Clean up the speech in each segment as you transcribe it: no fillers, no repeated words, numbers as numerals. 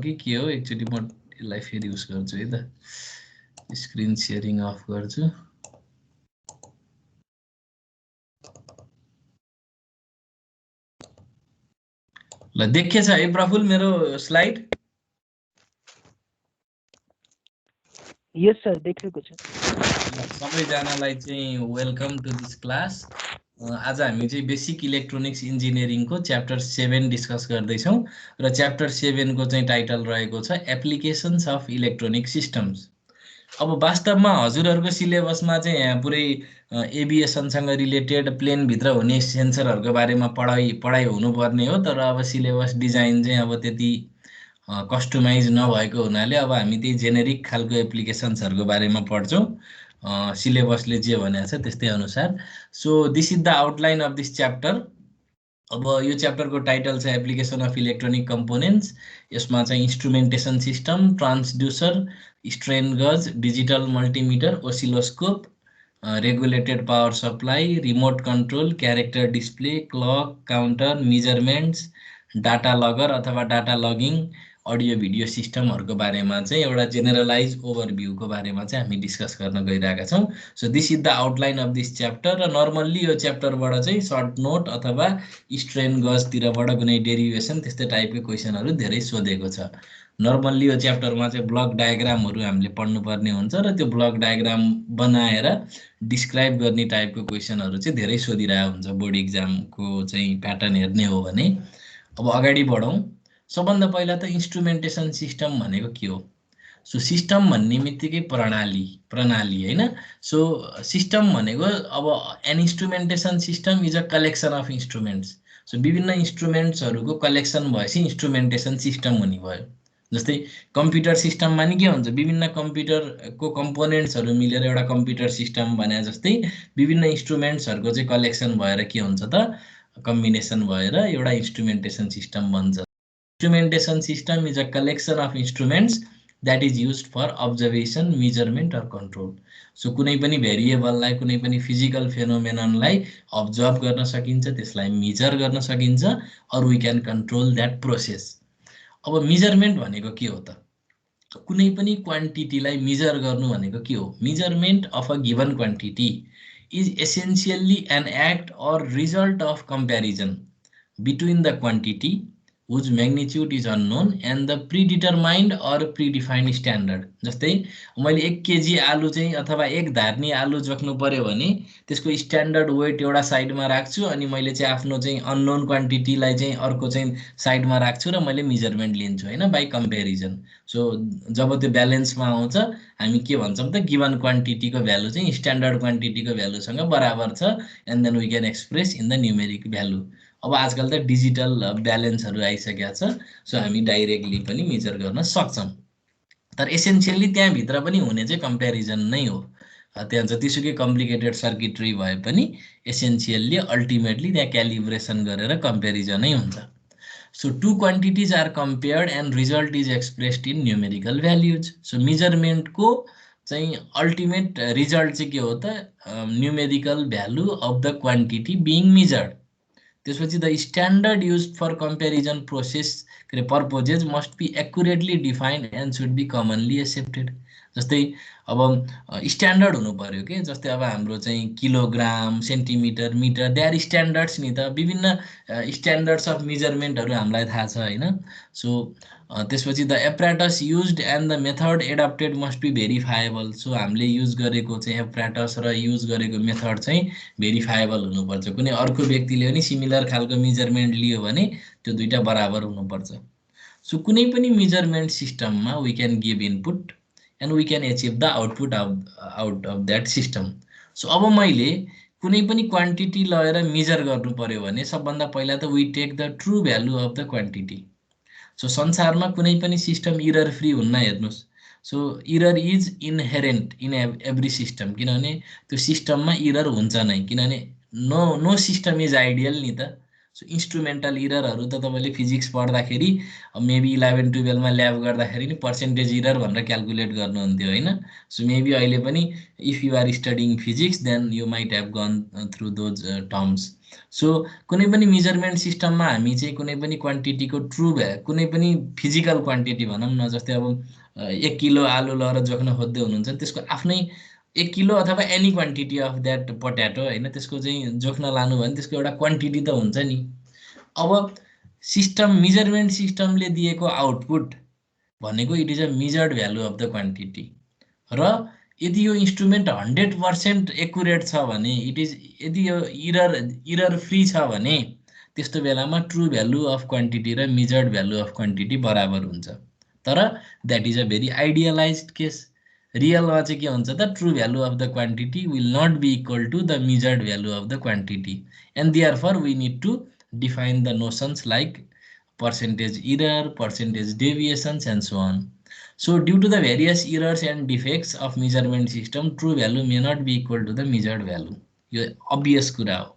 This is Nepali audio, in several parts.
कि के हो एकचोटि म यसलाई फेरि युज गर्छु है त स्क्रिन शेयरिङ अफ गर्छु ल देखेछ है प्रफुल मेरो स्लाइड यस सर देखेको छ सबैजनालाई चाहिँ वेलकम टु दिस क्लास आज हामी चाहिँ बेसिक इलेक्ट्रोनिक्स इन्जिनियरिङको च्याप्टर 7 डिस्कस गर्दैछौँ र च्याप्टर 7 को चाहिँ टाइटल रहेको छ एप्लिकेसन्स अफ इलेक्ट्रोनिक सिस्टम्स अब वास्तवमा हजुरहरूको सिलेबसमा चाहिँ यहाँ पुरै एभिएसनसँग रिलेटेड प्लेनभित्र हुने सेन्सरहरूको बारेमा पढाइ हुनुपर्ने हो तर अब सिलेबस डिजाइन चाहिँ अब त्यति कस्टमाइज नभएको हुनाले अब हामी त्यही जेनेरिक खालको एप्लिकेसन्सहरूको बारेमा पढ्छौँ सिलेबसले जे भनेको छ त्यस्तै अनुसार so this is the outline of this chapter अब यो च्याप्टरको टाइटल छ एप्लिकेसन अफ इलेक्ट्रोनिक कम्पोनेन्ट्स यसमा चाहिँ instrumentation system transducer strain gauge digital multimeter oscilloscope regulated power supply remote control character display clock counter measurements data logger अथवा डाटा लगिङ अडियो भिडियो सिस्टमहरूको बारेमा चाहिँ एउटा जेनरलाइज ओभरभ्यूको बारेमा चाहिँ हामी डिस्कस गर्न गइरहेका छौँ so this is the outline of this chapter र नर्मल्ली यो च्याप्टरबाट चाहिँ सर्ट नोट अथवा स्ट्रेन गजतिरबाट कुनै डेरिभेसन त्यस्तै टाइपको क्वेसनहरू धेरै सोधेको छ नर्मल्ली यो च्याप्टरमा चाहिँ ब्लक डायग्रामहरू हामीले पढ्नुपर्ने हुन्छ र त्यो ब्लक डायग्राम बनाएर डिस्क्राइब गर्ने टाइपको क्वेसनहरू चाहिँ धेरै सोधिरहेको हुन्छ बोर्ड इक्जामको चाहिँ प्याटर्न हेर्ने हो भने अब अगाडि बढौँ सबभन्दा पहिला त इन्स्ट्रुमेन्टेसन सिस्टम भनेको के हो सो सिस्टम भन्ने बित्तिकै प्रणाली हैन सो सिस्टम भनेको अब an instrumentation system is a collection of instruments so विभिन्न इन्स्ट्रुमेन्ट्सहरूको कलेक्सन भएपछि इन्स्ट्रुमेन्टेसन सिस्टम हुने भयो जस्तै कम्प्युटर सिस्टममा नि के हुन्छ विभिन्न कम्प्युटरको कम्पोनेन्ट्सहरू मिलेर एउटा कम्प्युटर सिस्टम भने जस्तै विभिन्न इन्स्ट्रुमेन्ट्सहरूको चाहिँ कलेक्सन भएर के हुन्छ त कम्बिनेसन भएर एउटा इन्स्ट्रुमेन्टेसन सिस्टम बन्छ Instrumentation system is a collection of instruments that is used for observation, measurement or control. So कुनै पनि भेरिएबललाई कुनै पनि फिजिकल फेनोमेननलाई अब्जर्भ गर्न सकिन्छ त्यसलाई मेजर गर्न सकिन्छ or we can control that process अब मेजरमेन्ट भनेको के हो त कुनै पनि क्वान्टिटीलाई मेजर गर्नु भनेको के हो measurement of a given quantity is essentially an act or result of comparison between the quantity whose magnitude is unknown and the predetermined or predefined standard जस्तै मैले 1 केजी आलु चाहिँ अथवा 1 धार्नी आलु जोख्नु पर्यो भने त्यसको स्ट्यान्डर्ड वेट एउटा साइडमा राख्छु अनि मैले चाहिँ आफ्नो चाहिँ अननोन क्वान्टिटीलाई चाहिँ अर्को चाहिँ साइडमा राख्छु र मैले मेजरमेन्ट लिन्छु हैन बाइ कम्प्यारिजन सो जब त्यो ब्यालेन्समा आउँछ हामी के भन्छौं त गिवन क्वान्टिटीको भ्यालु चाहिँ स्ट्यान्डर्ड क्वान्टिटीको भ्यालुसँग बराबर छ and then we can express in the numeric value अब आजकल त डिजिटल ब्यालेन्सहरू आइसकेको छ सो हामी डाइरेक्टली पनि मेजर गर्न सक्छौं तर एसेन्शियली त्यहाँ भित्र पनि हुने चाहिँ कम्प्यारिजन नै हो त्यहाँ जतिसुकै कम्प्लिकेटेड सर्किटरी भए पनि एसेन्शियली अल्टिमेटली त्यहाँ क्यालिब्रेसन गरेर कम्प्यारिजन नै हुन्छ so two quantities are compared and result is expressed in numerical values so मेजरमेन्टको चाहिँ अल्टिमेट रिजल्ट चाहिँ के हो त numerical value of the quantity being measured त्यसपछि the standard used for comparison process purposes must be accurately defined and should be commonly accepted जस्तै अब स्ट्यान्डर्ड हुनु पर्यो के जस्तै अब हाम्रो चाहिँ kilogram centimetre metre they are standards नि त विभिन्न स्ट्यान्डर्ड्स अफ मेजरमेन्टहरू हामीलाई थाहा छ हैन सो त्यसपछि the apparatus used and the method adapted must be verifiable so हामीले युज गरेको चाहिँ एप्राटस र युज गरेको मेथड चाहिँ भेरिफाएबल हुनुपर्छ कुनै अर्को व्यक्तिले पनि सिमिलर खालको मेजरमेन्ट लियो भने त्यो दुईटा बराबर हुनुपर्छ सो कुनै पनि मेजरमेन्ट सिस्टममा we can give input and we can achieve the output out of that system so अब मैले कुनै पनि क्वान्टिटी लिएर मेजर गर्नु पर्यो भने सबभन्दा पहिला त we take the true value of the quantity so संसारमा कुनै पनि सिस्टम इरर फ्री हुन्न हेर्नुस् so error is inherent in every system किनभने त्यो सिस्टममा इरर हुन्छ नै किनभने नो सिस्टम इज आइडियल नि त सो इन्स्ट्रुमेन्टल इररहरू त तपाईँले फिजिक्स पढ्दाखेरि मेबी 11-12 मा ल्याब गर्दाखेरि नि पर्सेन्टेज इरर भनेर क्याल्कुलेट गर्नुहुन्थ्यो होइन। सो मेबी अहिले पनि if you are studying physics then you might have gone through those terms. So कुनै पनि मेजरमेन्ट सिस्टममा हामी चाहिँ कुनै पनि क्वान्टिटीको ट्रु कुनै पनि फिजिकल क्वान्टिटी भनौँ न, जस्तै अब 1 किलो आलु लगेर जोख्न खोज्दै हुनुहुन्छ त्यसको आफ्नै 1 किलो अथवा any quantity of that potato होइन, त्यसको चाहिँ जोख्न लानु भने त्यसको एउटा क्वान्टिटी त हुन्छ नि। अब सिस्टम मेजरमेन्ट सिस्टमले दिएको आउटपुट भनेको it is a measured value of the quantity. र यदि यो इन्स्ट्रुमेन्ट 100% एकुरेट छ भने इट इज, यदि यो इरर फ्री छ भने त्यस्तो बेलामा ट्रु भ्यालु अफ क्वान्टिटी र मेजर्ड भ्यालु अफ क्वान्टिटी बराबर हुन्छ। तर that is a very idealized case. रियलमा चाहिँ के हुन्छ त, true value of the quantity will not be equal to the measured value of the quantity and therefore we need to define the notions like percentage error, percentage deviations and so on. So due to the various errors and defects of measurement system, true value may not be equal to the measured value. यो obvious कुरा हो।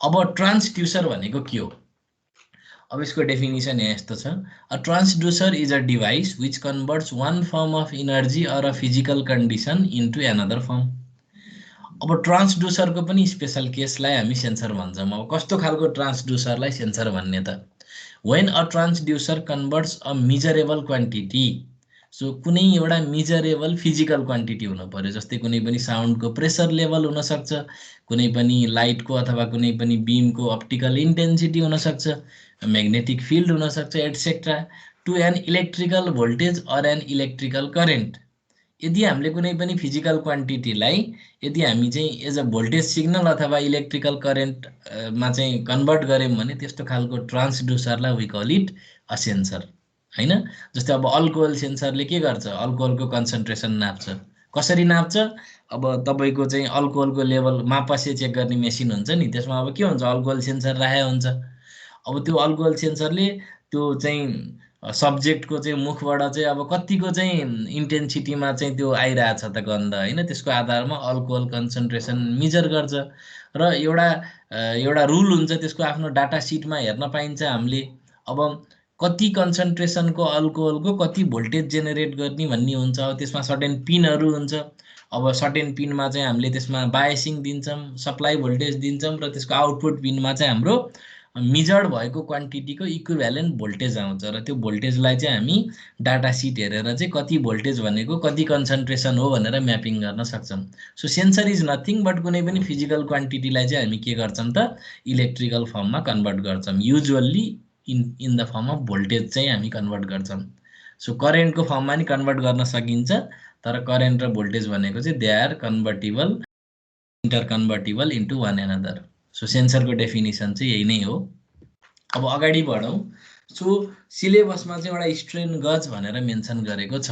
अब ट्रान्सड्युसर भनेको के हो? अब यसको डेफिनेसन यस्तो छ, a transducer is a device which converts one form of energy or a physical condition into another form. अब ट्रान्सड्युसरको पनि स्पेशल केसलाई हामी सेन्सर भन्छौँ। अब कस्तो खालको ट्रान्सड्युसरलाई सेन्सर भन्ने त, when a transducer converts a measurable quantity, so कुनै एउटा मेजरेबल फिजिकल क्वान्टिटी हुनु पर्यो, जस्तै कुनै पनि साउन्डको प्रेसर लेभल हुनसक्छ, कुनै पनि लाइटको अथवा कुनै पनि बिमको अप्टिकल इन्टेन्सिटी हुनसक्छ, म्याग्नेटिक फिल्ड हुनसक्छ etcetera, to an electrical voltage or an electrical current. यदि हामीले कुनै पनि फिजिकल क्वान्टिटीलाई यदि हामी चाहिँ एज अ भोल्टेज सिग्नल अथवा इलेक्ट्रिकल करेन्टमा चाहिँ कन्भर्ट गऱ्यौँ भने त्यस्तो खालको ट्रान्सड्युसरलाई we call it a sensor होइन। जस्तै अब अल्कोहल सेन्सरले के गर्छ, अल्कोहलको कन्सन्ट्रेसन नाप्छ। कसरी नाप्छ, अब तपाईँको चाहिँ अल्कोहलको लेभल मापासे चेक गर्ने मेसिन हुन्छ नि, त्यसमा अब के हुन्छ, अल्कोहल सेन्सर राखेको हुन्छ। अब त्यो अल्कोहल सेन्सरले त्यो चाहिँ सब्जेक्टको चाहिँ मुखबाट चाहिँ अब कतिको चाहिँ इन्टेन्सिटीमा चाहिँ त्यो आइरहेछ त गन्ध होइन, त्यसको आधारमा अल्कोहल कन्सन्ट्रेसन मेजर गर्छ। र एउटा रुल हुन्छ, त्यसको आफ्नो डाटा सिटमा हेर्न पाइन्छ हामीले। अब कति कन्सन्ट्रेसनको अल्कोहलको कति भोल्टेज जेनेरेट गर्ने भन्ने हुन्छ। अब त्यसमा सर्टेन पिनहरू हुन्छ। अब सर्टेन पिनमा चाहिँ हामीले त्यसमा बायसिङ दिन्छौँ, सप्लाई भोल्टेज दिन्छौँ र त्यसको आउटपुट पिनमा चाहिँ हाम्रो मेजर्ड भएको क्वान्टिटीको इक्विभ्यालेन्ट भोल्टेज आउँछ र त्यो भोल्टेजलाई चाहिँ हामी डाटा सिट हेरेर चाहिँ कति भोल्टेज भनेको कति कन्सन्ट्रेसन हो भनेर म्यापिङ गर्न सक्छौँ। So sensor is nothing but कुनै पनि फिजिकल क्वान्टिटीलाई चाहिँ हामी के गर्छौँ त, इलेक्ट्रिकल फर्ममा कन्भर्ट गर्छौँ। Usually in the form of voltage चाहिँ हामी कन्भर्ट गर्छौँ। सो करेन्टको फर्ममा नि कन्भर्ट गर्न सकिन्छ, तर करेन्ट र भोल्टेज भनेको चाहिँ they are convertible, inter convertible into one another. So सेन्सरको डेफिनेसन चाहिँ यही नै हो। अब अगाडि बढौँ। सो सिलेबसमा चाहिँ एउटा स्ट्रेन गज भनेर मेन्सन गरेको छ।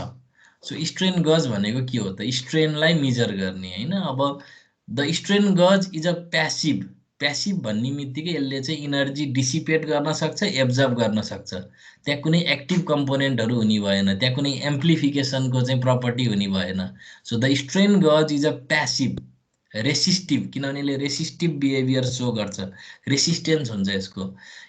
सो स्ट्रेन गज भनेको के हो त, स्ट्रेनलाई मेजर गर्ने होइन। अब the strain gauge is a passive, passive भन्ने बित्तिकै यसले चाहिँ इनर्जी डिसिपेट गर्न सक्छ, एब्जर्ब गर्न सक्छ। त्यहाँ कुनै एक्टिभ कम्पोनेन्टहरू हुने भएन, त्यहाँ कुनै एम्प्लिफिकेसनको चाहिँ प्रपर्टी हुने भएन। So the strain gauge is a passive, resistive, किनभने यसले रेसिस्टिभ बिहेभियर सो गर्छ, रेसिस्टेन्स हुन्छ यसको।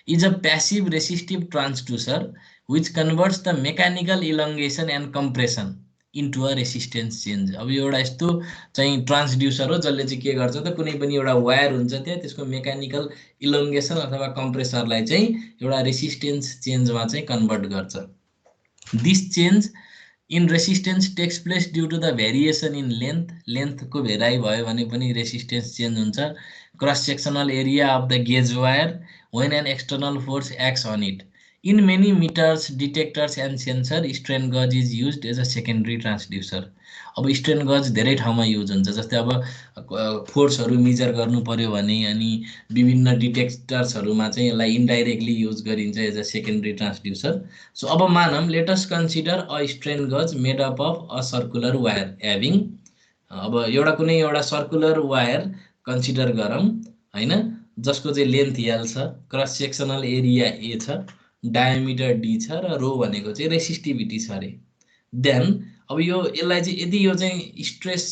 Is a passive resistive transducer which converts the mechanical elongation and compression into a resistance change. अब यो एउटा यस्तो चाहिँ ट्रान्सड्युसर हो जसले चाहिँ के गर्छ त, कुनै पनि एउटा वायर हुन्छ त्यहाँ, त्यसको मेकानिकल इलङ्गेसन अथवा कम्प्रेसरलाई चाहिँ एउटा रेसिस्टेन्स चेन्जमा चाहिँ कन्भर्ट गर्छ। This change in resistance takes place due to the variation in length, लेन्थको भेराइ भयो भने पनि रेसिस्टेन्स चेन्ज हुन्छ। Cross sectional area of the gauge wire when an external force acts on it. In many meters, detectors and sensor, strain gauge is used as a secondary transducer. अब स्ट्रेन गज धेरै ठाउँमा युज हुन्छ, जस्तै अब फोर्सहरू मेजर गर्नु पर्यो भने अनि विभिन्न डिटेक्टर्सहरूमा चाहिँ यसलाई इन्डाइरेक्टली युज गरिन्छ as a secondary transducer. So अब मानौँ, let us consider a strain gauge made up of a circular wire having, अब कुनै एउटा सर्कुलर वायर कन्सिडर गरौँ होइन, जसको चाहिँ लेन्थ एल छ, क्रस सेक्सनल एरिया ए छ, डायमिटर डी छ र रो भनेको चाहिँ रेसिस्टिभिटी छ अरे। देन अब यो यसलाई चाहिँ यदि यो चाहिँ स्ट्रेस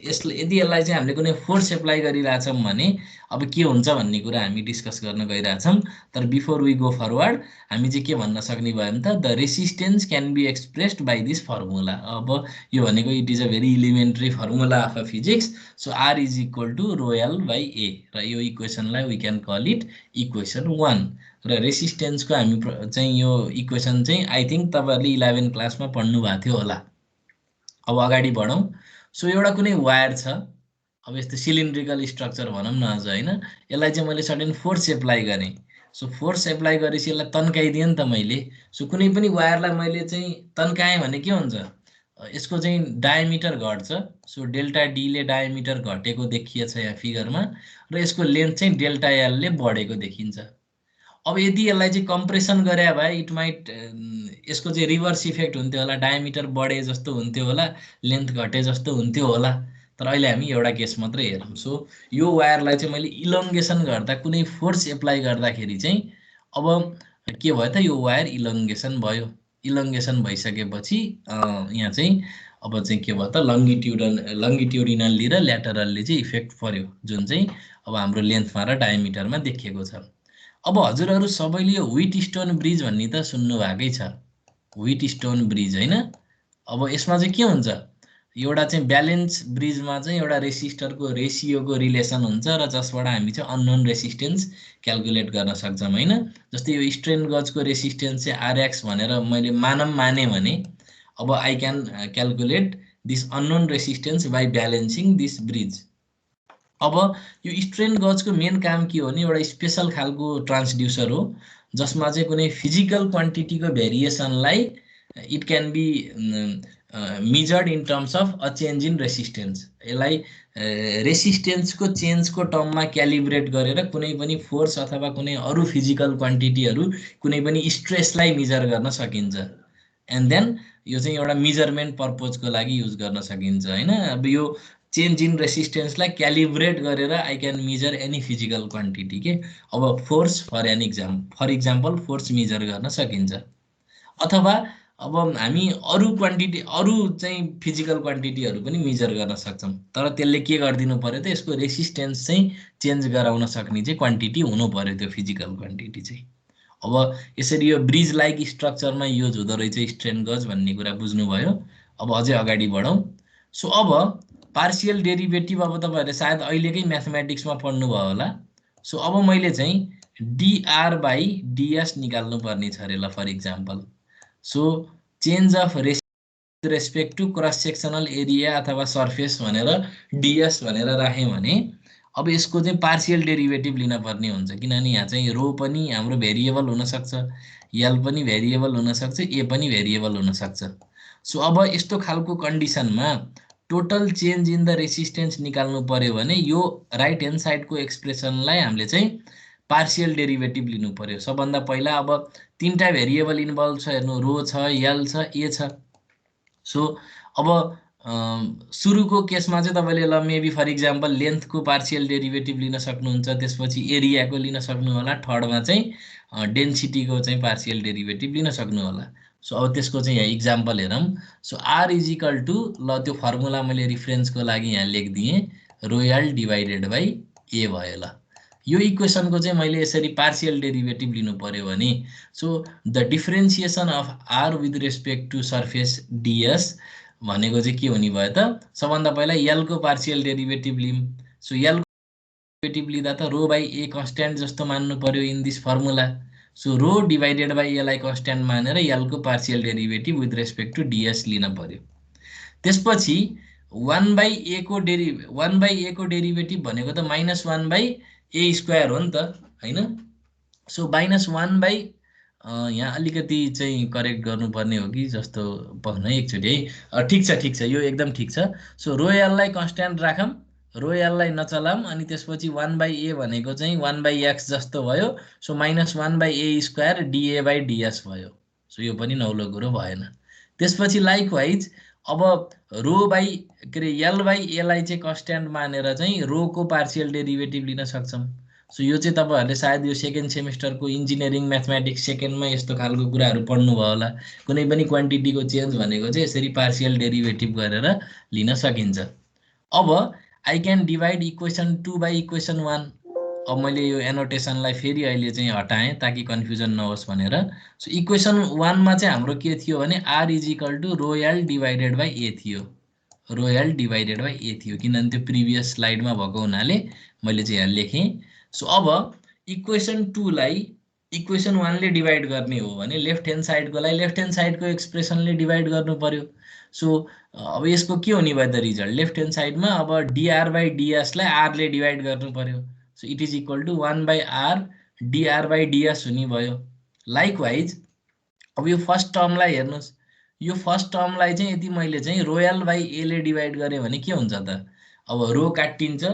यसले यदि यसलाई चाहिँ हामीले कुनै फोर्स एप्लाई गरिरहेछौँ भने अब के हुन्छ भन्ने कुरा हामी डिस्कस गर्न गइरहेछौँ। तर बिफोर वी गो फरवर्ड हामी चाहिँ के भन्न सक्ने भयो भने त the resistance can be expressed by this formula. अब यो भनेको it is a very elementary formula of a physics. So R is equal to rho L by A र यो इक्वेसनलाई we can call it equation 1 र रेसिस्टेन्सको हामी चाहिँ यो इक्वेसन चाहिँ आई थिङ्क तपाईँहरूले 11 क्लासमा पढ्नु भएको थियो होला। अब अगाडि बढौँ। सो एउटा कुनै वायर छ, अब यस्तो सिलिन्ड्रिकल स्ट्रक्चर भनौँ न अझ होइन, यसलाई चाहिँ मैले सर्टेन फोर्स एप्लाई गरेँ। सो फोर्स एप्लाई गरेपछि यसलाई तन्काइदिएँ नि त मैले। सो कुनै पनि वायरलाई मैले चाहिँ तन्काएँ भने के हुन्छ, यसको चाहिँ डायमिटर घट्छ। सो डेल्टा डीले डायमिटर घटेको देखिएछ यहाँ फिगरमा र यसको लेन्थ चाहिँ डेल्टा एलले बढेको देखिन्छ। अब यदि यसलाई चाहिँ कम्प्रेसन गरे भए इट माइट यसको चाहिँ रिभर्स इफेक्ट हुन्थ्यो होला, डायमिटर बढे जस्तो हुन्थ्यो होला, लेन्थ घटे जस्तो हुन्थ्यो होला। तर अहिले हामी एउटा केस मात्रै हेरौँ। सो यो वायरलाई चाहिँ मैले इलोङ्गेसन गर्दा कुनै फोर्स एप्लाई गर्दाखेरि चाहिँ अब के भयो त, यो वायर इलोङ्गेसन भयो। इलोङ्गेसन भइसकेपछि यहाँ चाहिँ अब चाहिँ के भयो त, लङ्गिट्युडिनल्ली र ल्याटरल्ली चाहिँ इफेक्ट पर्यो, जुन चाहिँ अब हाम्रो लेन्थमा र डायमिटरमा देखिएको छ। अब हजुरहरू सबैले यो व्हिट स्टोन ब्रिज भन्ने त सुन्नु भएकै छ, व्हिट स्टोन ब्रिज होइन। अब यसमा चाहिँ के हुन्छ, एउटा चाहिँ ब्यालेन्स ब्रिजमा चाहिँ एउटा रेसिस्टरको रेसियोको रिलेसन हुन्छ र जसबाट हामी चाहिँ अननोन रेसिस्टेन्स क्यालकुलेट गर्न सक्छौँ होइन। जस्तै यो स्ट्रेन गजको रेसिस्टेन्स चाहिँ आरएक्स भनेर मैले माने भने अब I can calculate this unknown resistance by balancing this bridge. अब यो स्ट्रेन गजको मेन काम के हो भने एउटा स्पेसल खालको ट्रान्सड्युसर हो, जसमा चाहिँ कुनै फिजिकल क्वान्टिटीको भेरिएसनलाई it can be measured in terms of a change in resistance. यसलाई रेसिस्टेन्सको चेन्जको टर्ममा क्यालिब्रेट गरेर कुनै पनि फोर्स अथवा कुनै अरू फिजिकल क्वान्टिटीहरू, कुनै पनि स्ट्रेसलाई मेजर गर्न सकिन्छ। एन्ड देन यो चाहिँ एउटा मेजरमेन्ट पर्पजको लागि युज गर्न सकिन्छ होइन। अब यो चेन्ज इन रेसिस्टेन्सलाई क्यालिब्रेट गरेर I can measure any physical quantity के। अब force for example force measure गर्न सकिन्छ। अथवा अब हामी अरू क्वान्टिटी, अरू चाहिँ फिजिकल क्वान्टिटीहरू पनि मेजर गर्न सक्छौँ। तर त्यसले के गरिदिनु पर्यो त, यसको रेसिस्टेन्स चाहिँ चेन्ज गराउन सक्ने चाहिँ क्वान्टिटी हुनु पर्यो, त्यो फिजिकल क्वान्टिटी चाहिँ। अब यसरी यो ब्रिज लाइक स्ट्रक्चरमा युज हुँदो रहेछ स्ट्रेन गज भन्ने कुरा बुझ्नुभयो। अब अझै अगाडि बढौँ। सो अब पार्सियल डेरिभेटिभ अब तपाईँहरूले सायद अहिलेकै म्याथमेटिक्समा पढ्नुभयो होला। सो अब मैले चाहिँ डिआर बाई डिएस निकाल्नु पर्ने छ अरे ल, for example. So change of respect to cross sectional area अथवा सर्फेस भनेर डिएस भनेर राख्यौँ भने अब यसको चाहिँ पार्सियल डेरिभेटिभ लिन पर्ने हुन्छ, किनभने यहाँ चाहिँ रो पनि हाम्रो भेरिएबल हुनसक्छ, एल पनि भेरिएबल हुनसक्छ, ए पनि भेरिएबल हुनसक्छ। सो अब यस्तो खालको कन्डिसनमा total change in the resistance निकाल्नु पर्यो भने यो राइट ह्यान्ड साइडको एक्सप्रेसनलाई हामीले चाहिँ पार्सियल डेरिभेटिभ लिनु पर्यो। सबभन्दा पहिला अब तीनटा भेरिएबल इन्भल्भ छ हेर्नु, रो छ, एल छ, ए छ। सो अब सुरुको केसमा चाहिँ तपाईँले ल मेबी फर इक्जाम्पल लेन्थको पार्सियल डेरिभेटिभ लिन सक्नुहुन्छ, त्यसपछि एरियाको लिन सक्नु होला, थर्डमा चाहिँ डेन्सिटीको चाहिँ पार्सियल डेरिभेटिभ लिन सक्नु होला। सो अब त्यसको चाहिँ यहाँ इक्जाम्पल हेरौँ। So R is equal to, ल त्यो फर्मुला मैले रिफरेन्सको लागि यहाँ लेखिदिएँ, rho L divided by A भयो। ल यो इक्वेसनको चाहिँ मैले यसरी पार्सियल डेरिभेटिभ लिनु पर्यो भने so the differentiation of R with respect to surface d S भनेको चाहिँ के हुने भयो त, सबभन्दा पहिला एलको पार्सियल डेरिभेटिभ लियौँ। सो एलको डेरिभेटिभ लिँदा त रो बाई ए कन्स्ट्यान्ट जस्तो मान्नु पर्यो in this formula. So rho divided by एलाई कन्स्ट्यान्ट मानेर एलको partial derivative with respect to d S लिन पर्यो। त्यसपछि 1 बाई ए को डेरिभेटिभ भनेको त -1 बाई ए स्क्वायर हो नि त होइन। सो -1 बाई यहाँ अलिकति चाहिँ करेक्ट गर्नुपर्ने हो कि जस्तो पर्छ है एकचोटि है। ठिक छ यो एकदम ठिक छ। सो रो एललाई कन्स्ट्यान्ट राखौँ, रो एललाई नचलाऊँ, अनि त्यसपछि 1 बाई ए भनेको चाहिँ 1 बाई एक्स जस्तो भयो। So -1 by A square d A by d S भयो। सो यो पनि नौलो कुरो भएन। त्यसपछि लाइकवाइज अब रो बाई के अरे एल बाई एलाई चाहिँ कन्स्ट्यान्ट मानेर चाहिँ रोको पार्सियल डेरिभेटिभ लिन सक्छौँ। सो यो चाहिँ तपाईहरुले सायद यो सेकेन्ड सेमेस्टरको इन्जिनियरिङ म्याथमेटिक्स सेकेन्डमा यस्तो खालको कुराहरु पढ्नु भयो होला। कुनै पनि क्वान्टिटीको चेन्ज भनेको चाहिँ यसरी पार्शियल डेरिभेटिभ गरेर लिन सकिन्छ। अब I can divide equation 2 by equation 1। अब मैले यो एनोटेसनलाई फेरि अहिले चाहिँ हटाएँ ताकि कन्फ्युजन नहोस् भनेर। सो इक्वेसन 1 मा चाहिँ हाम्रो के थियो भने r = rho l divided by a थियो। Rho l divided by a थियो किनभने त्यो प्रिभियस स्लाइडमा भएको हुनाले मैले चाहिँ यहाँ लेखेँ। सो अब इक्वेसन 2 लाई इक्वेसन 1 ले डिभाइड गर्ने हो भने लेफ्ट ह्यान्ड साइडकोलाई लेफ्ट ह्यान्ड साइडको एक्सप्रेसनले डिभाइड गर्नु पर्यो। सो अब यसको के हुने भयो त रिजल्ट लेफ्ट ह्यान्ड साइडमा अब dr बाइ ds लाई r ले डिभाइड गर्नु पर्यो। So it is equal to 1 by r dr by ds हुने भयो। लाइकवाइज अब यो फर्स्ट टर्मलाई हेर्नुस्, यो फर्स्ट टर्मलाई चाहिँ यदि मैले चाहिँ रो l बाइ a ले डिभाइड गरेँ भने के हुन्छ त? अब रो काटिन्छ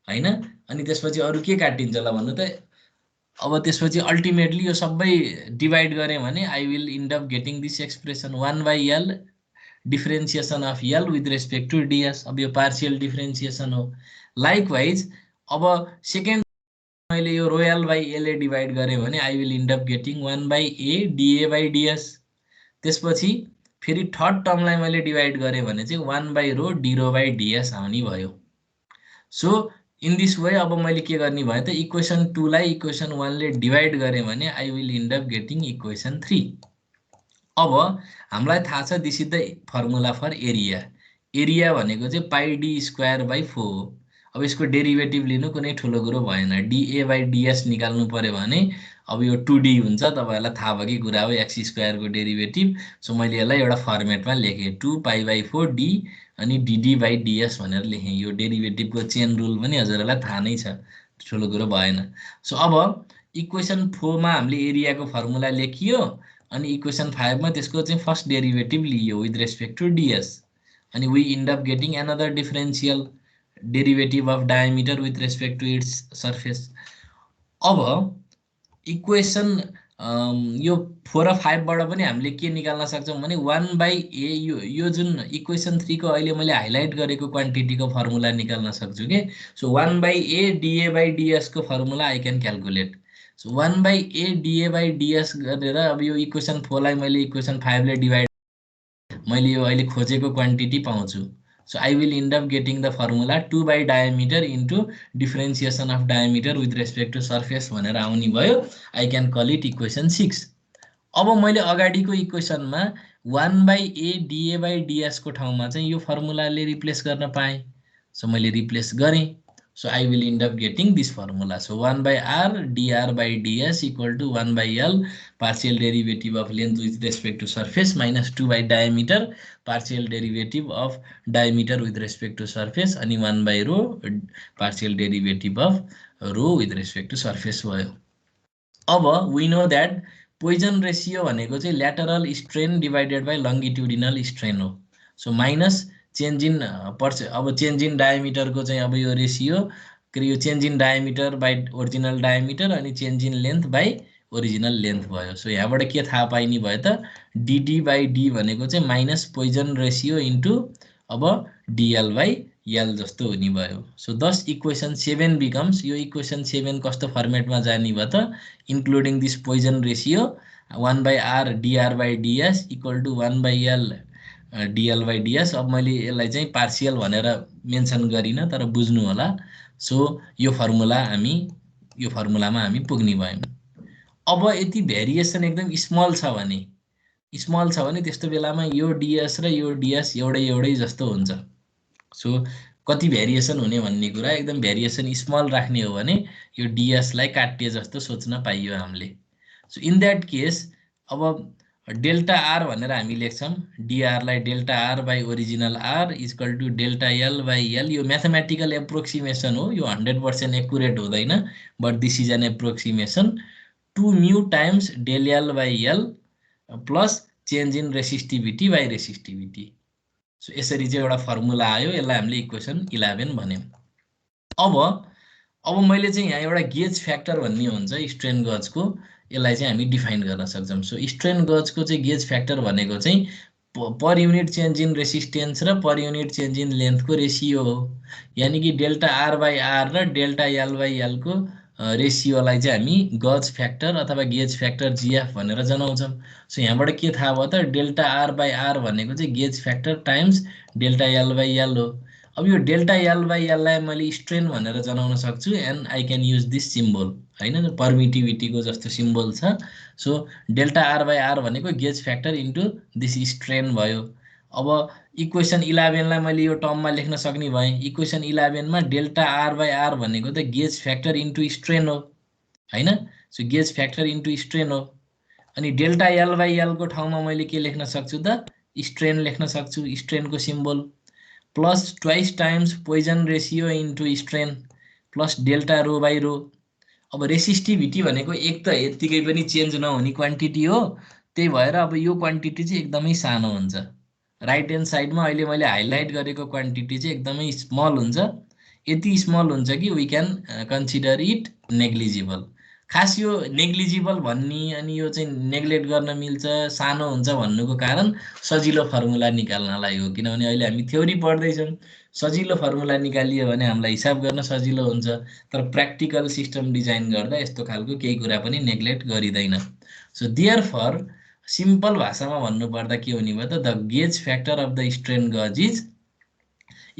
हैन, अनि त्यसपछि अरु के काटिन्छ ल भन्नु त? अब त्यसपछि अल्टिमेटली यो सबै डिभाइड गरेँ भने I will end up getting this expression 1 by l differentiation of l with respect to ds। अब यो पार्शियल डिफरेन्सिएसन हो। लाइकवाइज अब सेकेन्ड मैले यो रो l बाइ a ले डिभाइड गरेँ भने I will end up getting 1 by a dA by ds। त्यसपछि फेरि थर्ड टर्मलाई मैले डिभाइड गरेँ भने चाहिँ 1 by rho d rho by ds आउने भयो। सो इन दिस वे अब मैले के गर्ने भयो त इक्वेसन 2 लाई इक्वेसन 1 ले डिभाइड गरेँ भने I will end up getting equation 3। अब हामीलाई थाहा छ this is the formula for area. Area भनेको चाहिँ पाइ डी स्क्वायर बाइ 4 हो। अब यसको डेरिभेटिभ लिनु कुनै ठुलो कुरो भएन। dA बाइ ds निकाल्नु पर्यो भने अब यो 2d हुन्छ, तपाईहरुलाई थाहा भएकै कुरा हो x स्क्वायर को डेरिभेटिभ। सो मैले यसलाई एउटा फर्मेटमा लेखेँ 2 पाइ बाइ 4 d अनि dd बाइ ds भनेर लेखेँ। यो डेरिभेटिभको चेन रुल पनि हजुरहरुलाई थाहा नै छ, ठुलो कुरो भएन। सो अब इक्वेसन 4 मा हामीले एरियाको फर्मुला लेखियो अनि इक्वेसन 5 मा त्यसको चाहिँ फर्स्ट डेरिभेटिभ लियो विथ रेस्पेक्ट टु ds अनि we end up getting another differential derivative of diameter with respect to its surface. अब इक्वेसन यो 4 र 5 बाट पनि हामीले के निकाल्न सक्छौं भने 1 बाइ a यो जुन इक्वेसन 3 को अहिले मैले हाइलाइट गरेको क्वान्टिटीको फर्मुला निकाल्न सक्छु के। So 1 by a dA by ds को formula I can calculate. So 1 by a dA by ds गरेर अब यो इक्वेसन 4 लाई मैले इक्वेसन 5 ले डिभाइड मैले यो अहिले खोजेको क्वान्टिटी पाउँछु। So I will end up getting the formula 2 by diameter into differentiation of diameter with respect to surface भनेर आउने भयो। I can call it equation 6। अब मैले अगाडिको इक्वेसनमा 1 by a dA by ds को ठाउँमा चाहिँ यो फर्मुलाले रिप्लेस गर्न पाएँ। सो मैले रिप्लेस गरेँ। So I will end up getting this formula. So 1 by r dr by ds equal to 1 by l partial derivative of length with respect to surface minus 2 by diameter partial derivative of diameter with respect to surface and 1 by rho partial derivative of rho with respect to surface भयो। अब we know that Poisson ratio भनेको चाहिँ lateral strain divided by longitudinal strain हो। So minus चेन्ज इन अब चेन्ज इन डायमिटरको चाहिँ अब यो रेशियो यो change in diameter by original diameter अनि change in length by original length भयो। सो यहाँबाट के थाहा पाइने भयो त dd बाइ d भनेको चाहिँ माइनस पोइजन रेशियो इन्टु अब dl बाइ l जस्तो हुने भयो। सो दस इक्वेसन 7 बिकम्स यो इक्वेसन 7 कस्तो फर्मेटमा जाने भयो त including this Poisson ratio 1 by r dr by ds equal to 1 by l dl by ds। अब मैले यसलाई चाहिँ पार्शियल भनेर मेन्सन गरिन तर बुझ्नु होला। सो यो फर्मुलामा हामी पुग्ने भयौं। अब यति भेरिएसन एकदम स्मल छ भने त्यस्तो बेलामा यो ds र यो ds एउटै जस्तो हुन्छ। सो कति भेरिएसन हुने भन्ने कुरा एकदम भेरिएसन स्मल राख्ने हो भने यो ds लाई काट्टे जस्तो सोच्न पाइयो हामीले। सो इन दैट केस अब डेल्टा r भनेर हामी लेख्छौं dr लाई delta r by original r equal to delta l by l। यो म्याथमेटिकल एप्रोक्सिमेसन हो, यो 100% एक्युरेट हुँदैन but this is an approximation 2 mu times del l by l plus change in resistivity by resistivity. So यसरी चाहिँ एउटा फर्मुला आयो, यसलाई हामीले इक्वेसन 11 भन्यौं। अब मैले चाहिँ यहाँ एउटा गेज फ्याक्टर भन्ने हुन्छ स्ट्रेन गजको, यसलाई चाहिँ हामी डिफाइन गर्न सक्छौं। सो स्ट्रेन गजको चाहिँ गेज फ्याक्टर भनेको चाहिँ per unit change in resistance र पर युनिट चेन्ज इन लेन्थको रेशियो हो। यानी कि डेल्टा r बाइ r र डेल्टा l बाइ l को रेसियोलाई चाहिँ हामी गज फ्याक्टर अथवा गेज फ्याक्टर जिएफ भनेर जनाउँछौँ। सो यहाँबाट के थाहा भयो त डेल्टा आर बाई आर भनेको चाहिँ गेज factor times delta L by L हो। अब यो डेल्टा एल बाई एललाई मैले स्ट्रेन भनेर जनाउन सक्छु and I can use this symbol होइन पर्मिटिभिटीको जस्तो सिम्बल छ। So delta R by R भनेको gauge factor into this strain भयो। अब इक्वेसन 11लाई मैले यो टर्ममा लेख्न सक्ने भएँ। इक्वेसन 11मा डेल्टा आर बाई आर भनेको त गेज फ्याक्टर इन्टु स्ट्रेन हो होइन। सो गेज फ्याक्टर इन्टु स्ट्रेन हो। अनि डेल्टा एल बाई एलको ठाउँमा मैले के लेख्न सक्छु त स्ट्रेन लेख्न सक्छु, स्ट्रेनको symbol plus twice times Poisson ratio into strain plus delta rho by rho. अब रेसिस्टिभिटी भनेको एक त यत्तिकै पनि चेन्ज नहुने क्वान्टिटी हो, त्यही भएर अब यो क्वान्टिटी चाहिँ एकदमै सानो हुन्छ। राइट ह्यान्ड साइडमा अहिले मैले हाइलाइट गरेको क्वान्टिटी चाहिँ एकदमै स्मल हुन्छ, यति स्मल हुन्छ कि we can consider it negligible. खास यो नेग्लिजिबल भन्ने अनि यो चाहिँ नेग्लेक्ट गर्न मिल्छ सानो हुन्छ भन्नुको कारण सजिलो फर्मुला निकाल्नलाई हो। किनभने अहिले हामी थ्योरी पढ्दैछौँ, सजिलो फर्मुला निकालियो भने हामीलाई हिसाब गर्न सजिलो हुन्छ, तर प्र्याक्टिकल सिस्टम डिजाइन गर्दा यस्तो खालको केही कुरा पनि नेग्लेक्ट गरिँदैन। सो देयरफर सिम्पल भाषामा भन्नुपर्दा के हुने भयो त the gauge factor of the strain gauge is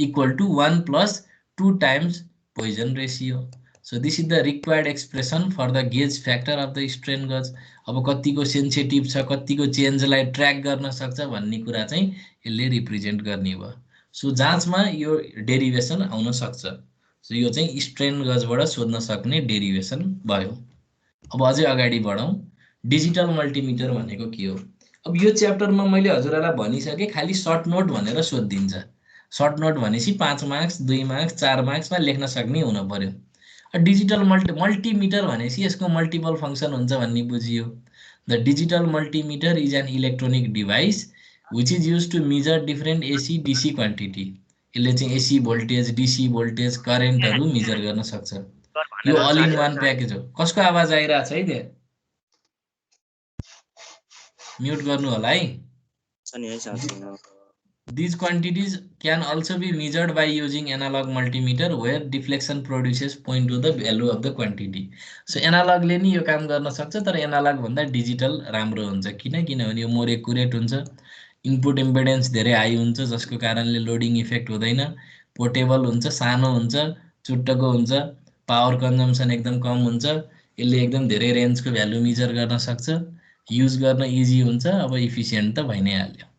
equal to 1 plus 2 times Poisson ratio. So this is the required expression for the gauge factor of the strain gauge. अब कतिको सेन्सिटिभ छ, कतिको चेन्जलाई ट्र्याक गर्न सक्छ भन्ने कुरा चाहिँ यसले रिप्रेजेन्ट गर्ने भयो। सो जाँचमा यो डेरिभेसन आउन सक्छ। सो यो चाहिँ स्ट्रेन गजबाट सोध्न सक्ने डेरिभेसन भयो। अब अझै अगाडि बढौँ। डिजिटल मल्टिमिटर भनेको के हो? अब यो च्याप्टरमा मैले हजुरहरूलाई भनिसकेँ, खालि सर्ट नोट भनेर सोधिदिन्छ। सर्ट नोट भनेपछि 5 मार्क्स 2 मार्क्स 4 मार्क्समा लेख्न सक्ने हुन पर्यो। डिजिटल मल्टिमिटर भनेपछि यसको मल्टिपल फङ्सन हुन्छ भन्ने बुझियो। The digital multimeter is an electronic device which is used to measure different AC DC quantity. यसले चाहिँ एसी भोल्टेज, डिसी भोल्टेज, करेन्टहरू मेजर गर्न सक्छ। यो अल इन वान प्याकेज हो। कसको आवाज आइरहेछ है त्यहाँ? म्युट गर्नु होला है। These quantities can also be measured by using analog multimeter where deflection produces point to the value of the quantity. So analog ले नि यो काम गर्न सक्छ, तर एनालग भन्दा डिजिटल राम्रो हुन्छ। किनभने यो मोर एक्युरेट हुन्छ, इनपुट इम्पिडेन्स धेरै हाई हुन्छ जसको कारणले लोडिङ इफेक्ट हुँदैन, पोर्टेबल हुन्छ, सानो हुन्छ, चुट्टको हुन्छ, पावर कन्जम्सन एकदम कम हुन्छ, यसले एकदम धेरै रेन्जको भ्यालु मेजर गर्न सक्छ, युज गर्न इजी हुन्छ। अब इफिसियन्ट त भइ नै हाल्यो।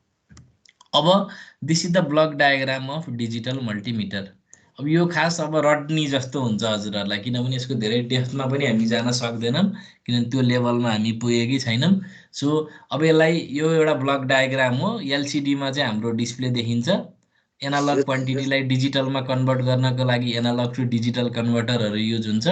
अब this is the block diagram of digital multimeter. अब यो खास अब रड्नी जस्तो हुन्छ हजुरहरूलाई, किनभने यसको धेरै डेप्थमा पनि हामी जान सक्दैनौँ, किनभने त्यो लेभलमा हामी पुगेकै छैनौँ। सो अब यसलाई यो एउटा ब्लक डायग्राम हो। एलसिडीमा चाहिँ हाम्रो डिस्प्ले देखिन्छ। एनालग क्वान्टिटीलाई डिजिटलमा कन्भर्ट गर्नको लागि एनालग टु डिजिटल कन्भर्टरहरू युज हुन्छ।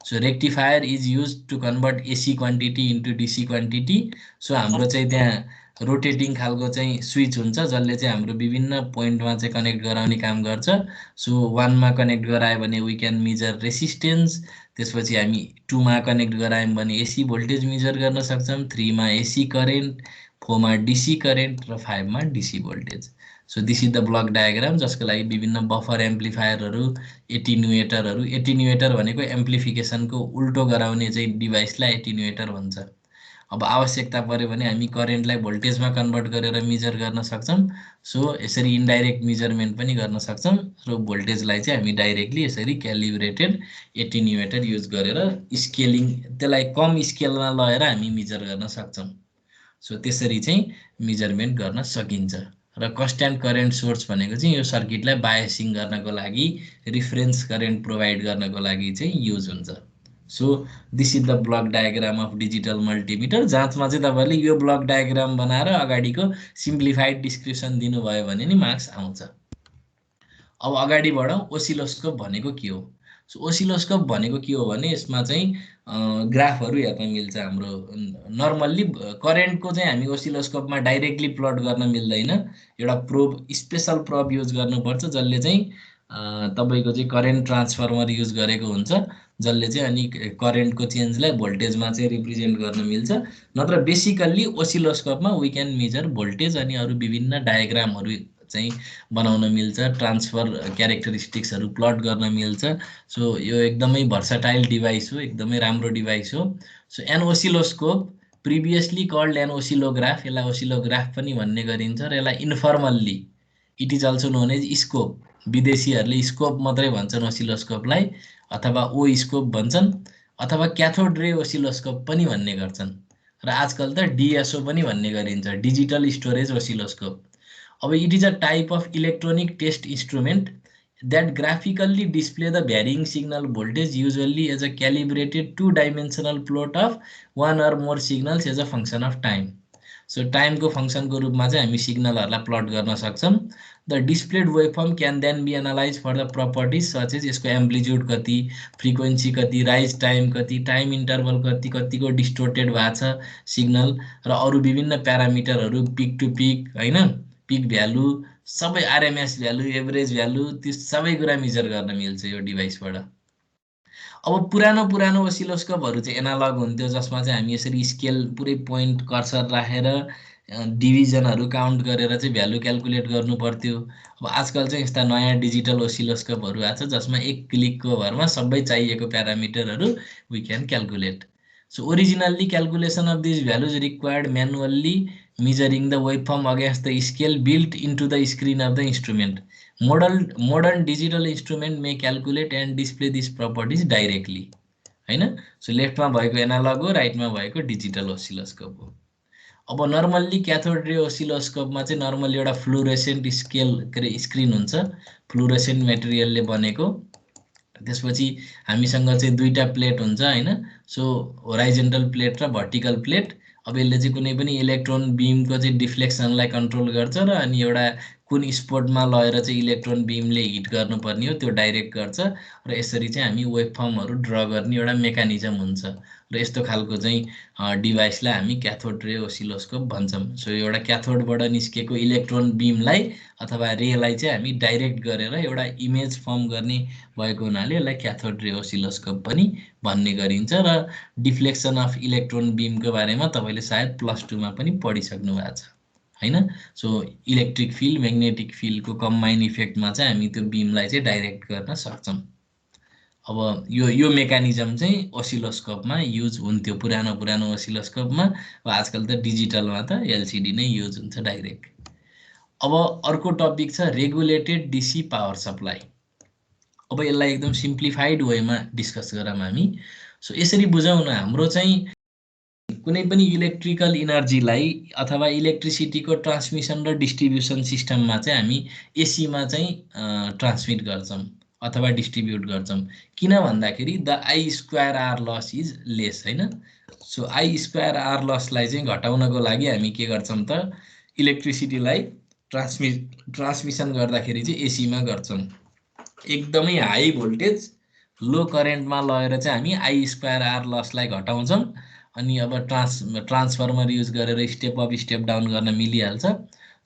So rectifier is use to convert AC quantity into DC quantity. So हाम्रो चाहिँ त्यहाँ रोटेटिङ खालको चाहिँ स्विच हुन्छ जसले चाहिँ हाम्रो विभिन्न पोइन्टमा चाहिँ कनेक्ट गराउने काम गर्छ। सो 1 मा कनेक्ट गरायो भने वी क्यान मेजर रेसिस्टेन्स, त्यसपछि हामी 2 मा कनेक्ट गरायौँ भने एसी भोल्टेज मेजर गर्न सक्छौँ, 3 मा एसी करेन्ट, 4 मा डिसी करेन्ट र 5 मा DC voltage. So this is the block diagram, जसको लागि विभिन्न बफर एम्प्लिफायरहरू, एटिन्युएटरहरू, एटिन्युएटर भनेको एम्प्लिफिकेसनको उल्टो गराउने चाहिँ डिभाइसलाई एटिन्युएटर भन्छ। अब आवश्यकता पर्यो भने हामी करेन्टलाई भोल्टेजमा कन्भर्ट गरेर मेजर गर्न सक्छौँ। सो यसरी इन्डाइरेक्ट मेजरमेन्ट पनि गर्न सक्छौँ र भोल्टेजलाई चाहिँ हामी डाइरेक्टली यसरी क्यालिब्रेटेड एटिन्युएटर युज गरेर स्केलिङ, त्यसलाई कम स्केलमा लगेर हामी मेजर गर्न सक्छौँ। सो त्यसरी चाहिँ मेजरमेन्ट गर्न सकिन्छ। र कन्स्ट्यान्ट करेन्ट सोर्स भनेको चाहिँ यो सर्किटलाई बायसिङ गर्नको लागि, रिफरेन्स करेन्ट प्रोभाइड गर्नको लागि चाहिँ युज हुन्छ। So this is the block diagram of digital multimeter. जाँचमा चाहिँ तपाईँले यो ब्लक डायग्राम बनाएर अगाडिको सिम्प्लिफाइड डिस्क्रिप्सन दिनुभयो भने नि मार्क्स आउँछ। अब अगाडि बढौँ। ओसिलोस्कोप भनेको के हो? सो ओसिलोस्कोप भनेको के हो भने यसमा चाहिँ ग्राफहरू हेर्न मिल्छ। हाम्रो नर्मल्ली करेन्टको चाहिँ हामी ओसिलोस्कोपमा डाइरेक्टली प्लट गर्न मिल्दैन। एउटा प्रोब, स्पेसल प्रोब युज गर्नुपर्छ जसले चाहिँ तपाईँको चाहिँ करेन्ट ट्रान्सफर्मर युज गरेको हुन्छ, जसले चाहिँ अनि करेन्टको चेन्जलाई भोल्टेजमा चाहिँ रिप्रेजेन्ट गर्न मिल्छ। नत्र बेसिकल्ली ओसिलोस्कोपमा वी क्यान मेजर भोल्टेज अनि अरू विभिन्न डायग्रामहरू चाहिँ बनाउन मिल्छ, ट्रान्सफर क्यारेक्टरिस्टिक्सहरू प्लट गर्न मिल्छ। सो यो एकदमै भर्सटाइल डिभाइस हो, एकदमै राम्रो डिभाइस हो। So an oscilloscope previously called an oscillograph, यसलाई ओसिलोग्राफ पनि भन्ने गरिन्छ र यसलाई informally it is also known as scope, विदेशीहरूले स्कोप मात्रै भन्छन् ओसिलोस्कोपलाई, अथवा ओ स्कोप भन्छन्, अथवा क्याथोड रे ओसिलोस्कोप पनि भन्ने गर्छन्, र आजकल त डिएसओ पनि भन्ने गरिन्छ, डिजिटल स्टोरेज ओसिलोस्कोप। अब it is a type of electronic test instrument that graphically display the varying signal voltage, usually as a calibrated two-dimensional plot of one or more signals as a function of time. So time को function को रूपमा चाहिँ हामी सिग्नलहरुलाई प्लट गर्न सक्छौं। The displayed waveform can then be analyzed for the properties such as यसको एम्प्लिट्युड कति, फ्रिक्वेन्सी कति, राइज टाइम कति, टाइम इन्टरभल कति, कतिको डिस्टोर्टेड भएको छ सिग्नल, र अरु विभिन्न प्यारामिटरहरु, पिक टु पिक हैन, पिक भ्यालु, सबै आरएमएस भ्यालु, एभरेज भ्यालु, त्यो सबै कुरा मेजर गर्न मिल्छ यो डिभाइसबाट। अब पुरानो ओसिलोस्कोपहरु चाहिँ एनालग हुन्थ्यो, जसमा चाहिँ हामी यसरी स्केल पुरै पोइन्ट कर्सर राखेर डिभिजनहरु काउन्ट गरेर चाहिँ भ्यालु क्याल्कुलेट गर्नु पर्थ्यो। अब आजकल चाहिँ यस्ता नयाँ डिजिटल ओसिलोस्कोपहरु आछ, जसमा एक क्लिकको भरमा सबै चाहिएको प्यारामिटरहरु we can calculate. So originally calculation of these values required manually measuring the waveform against the scale built into the screen of the instrument. Modern digital instrument may calculate and display these properties directly. हैन? So left मा भएको एनालग हो, राइट मा भएको डिजिटल ओसिलोस्कोप हो। अब नर्मल्ली क्याथोड रे ओसिलोस्कोपमा चाहिँ नर्मल्ली एउटा फ्लोरेसेन्ट स्क्रिन हुन्छ, फ्लोरेसेन्ट मेटेरियलले बनेको। त्यसपछि हामीसँग चाहिँ दुईटा प्लेट हुन्छ हैन, सो होराइजन्टल प्लेट र भर्टिकल प्लेट। अब यसले चाहिँ कुनै पनि इलेक्ट्रोन बीमको चाहिँ डिफ्लेक्सनलाई कन्ट्रोल गर्छ, र अनि एउटा कुन स्पोटमा लगेर चाहिँ इलेक्ट्रोन बीमले हिट गर्नुपर्ने हो त्यो डाइरेक्ट गर्छ, र यसरी चाहिँ हामी वेभ फर्महरु ड्र गर्ने एउटा मेकानिजम हुन्छ, र यस्तो खालको चाहिँ डिभाइसलाई हामी क्याथोड रे ओसिलोस्कोप भन्छौं। सो एउटा क्याथोडबाट निस्केको इलेक्ट्रोन बीमलाई अथवा रेलाई चाहिँ हामी डाइरेक्ट गरेर एउटा इमेज फर्म गर्ने भएको हुनाले यसलाई क्याथोड रे ओसिलोस्कोप पनि भन्ने गरिन्छ, र डिफ्लेक्सन अफ इलेक्ट्रोन बीमको बारेमा तपाईले सायद +2 मा पनि पढिसक्नु भएको छ हैन। सो इलेक्ट्रिक फिल्ड म्याग्नेटिक फिल्डको कम्बाइन इफेक्टमा चाहिँ हामी त्यो बीमलाई चाहिँ डाइरेक्ट गर्न सक्छौं। अब यो मेकानिजम चाहिँ ओसिलोस्कोपमा युज हुन्थ्यो, पुरानो ओसिलोस्कोपमा। अब आजकल त डिजिटलमा त एलसीडी नै युज हुन्छ डाइरेक्ट। अब अर्को टपिक छ रेगुलेटेड डीसी पावर सप्लाई। अब यसलाई एकदम सिम्प्लिफाइड वेमा डिस्कस गरौँ हामी। सो यसरी बुझौँ न, हाम्रो चाहिँ कुनै पनि इलेक्ट्रिकल इनर्जीलाई अथवा इलेक्ट्रिसिटीको ट्रान्समिसन र डिस्ट्रिब्युसन सिस्टममा चाहिँ हामी एसी मा चाहिँ ट्रान्समिट गर्छौं अथवा डिस्ट्रिब्युट गर्छौं। किन भन्दाखेरि the I square R loss is less हैन। सो आई स्क्वायर आर लसलाई चाहिँ घटाउनको लागि हामी के गर्छौं त, इलेक्ट्रिसिटीलाई ट्रान्समिसन गर्दाखेरि चाहिँ एसी मा गर्छौं। एकदमै हाई भोल्टेज लो करेन्टमा लगेर चाहिँ हामी आई स्क्वायर आर लसलाई घटाउँछौं, अनि अब ट्रान्सफर्मर युज गरेर स्टेप अप स्टेप डाउन गर्न मिलिहाल्छ।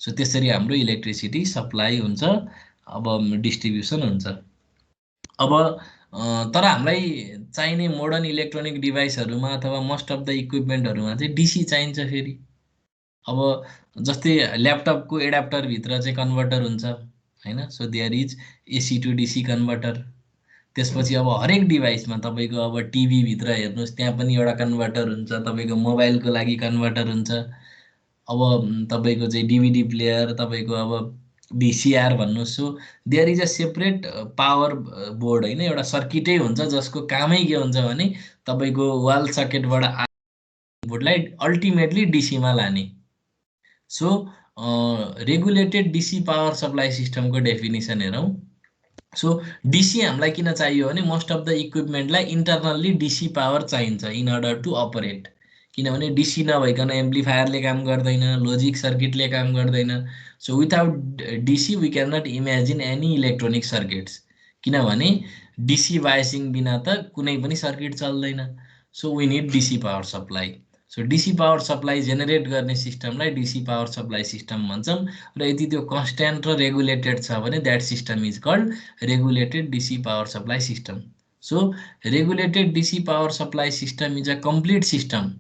सो त्यसरी हाम्रो इलेक्ट्रिसिटी सप्लाई हुन्छ, अब डिस्ट्रिब्युसन हुन्छ। अब तर हामीलाई चाहिने मोडर्न इलेक्ट्रोनिक डिभाइसहरुमा अथवा मोस्ट अफ द इक्विपमेन्टहरुमा चाहिँ डीसी चाहिन्छ फेरि। अब जस्तै ल्यापटपको एडाप्टर भित्र चाहिँ कन्भर्टर हुन्छ हैन, so there is AC to DC converter. त्यसपछि अब हरेक डिभाइसमा तपाईको अब टिभी भित्र हेर्नुस्, त्यहाँ पनि एउटा कन्भर्टर हुन्छ, तपाईको मोबाइलको लागि कन्भर्टर हुन्छ। अब तपाईको चाहिँ डीवीडी प्लेयर, तपाईको अब VCR भन्नुस्, so there is a separate power board हैन, एउटा सर्किटै हुन्छ जसको कामै के हुन्छ भने तपाईको वाल सकेटबाट इनपुटलाई अल्टिमेटली डीसी मा लाने। So regulated DC power supply सिस्टमको डेफिनेसन हेरौं। सो डीसी हामीलाई किन चाहियो भने मोस्ट अफ द इक्विपमेन्टलाई इन्टरनल्ली डीसी पावर चाहिन्छ इन अर्डर टु अपरेट। किनभने डीसी नभइकन एम्प्लिफायरले काम गर्दैन, लजिक सर्किटले काम गर्दैन। So without DC we can not imagine any electronic circuits, किनभने डीसी बायसिङ बिना त कुनै पनि सर्किट चल्दैन। So we need DC power supply. So DC power supply generate गर्ने सिस्टमलाई डीसी पावर सप्लाई सिस्टम भन्छौं, र यदि त्यो कन्स्ट्यान्ट र रेगुलेटेड छ भने that system is called regulated DC power supply system. So regulated DC power supply system is a complete system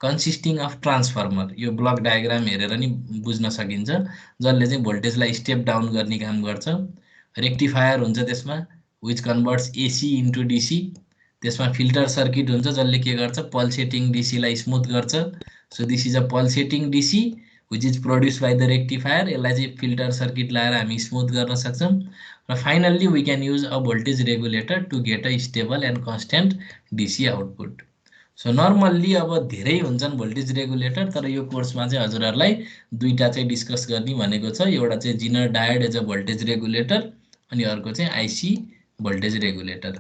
consisting of transformer. यो ब्लक डायग्राम हेरेर नि बुझ्न सकिन्छ, जसले चाहिँ भोल्टेजलाई स्टेप डाउन गर्ने काम गर्छ। रेक्टिफायर हुन्छ त्यसमा, which converts AC into DC. त्यसमा फिल्टर सर्किट हुन्छ, जसले के गर्छ, पल्सेटिङ डिसीलाई स्मुथ गर्छ। So this is a pulsating DC which is produce by the rectifier. यसलाई चाहिँ फिल्टर सर्किट लगाएर हामी स्मुथ गर्न सक्छौँ। र finally we can use a voltage regulator to get a stable and constant DC output. So normally अब धेरै हुन्छन् भोल्टेज रेगुलेटर, तर यो कोर्समा चाहिँ हजुरहरूलाई दुईटा चाहिँ डिस्कस गर्ने भनेको छ। एउटा चाहिँ zener diode as a voltage regulator, अनि अर्को चाहिँ आइसी भोल्टेज रेगुलेटर।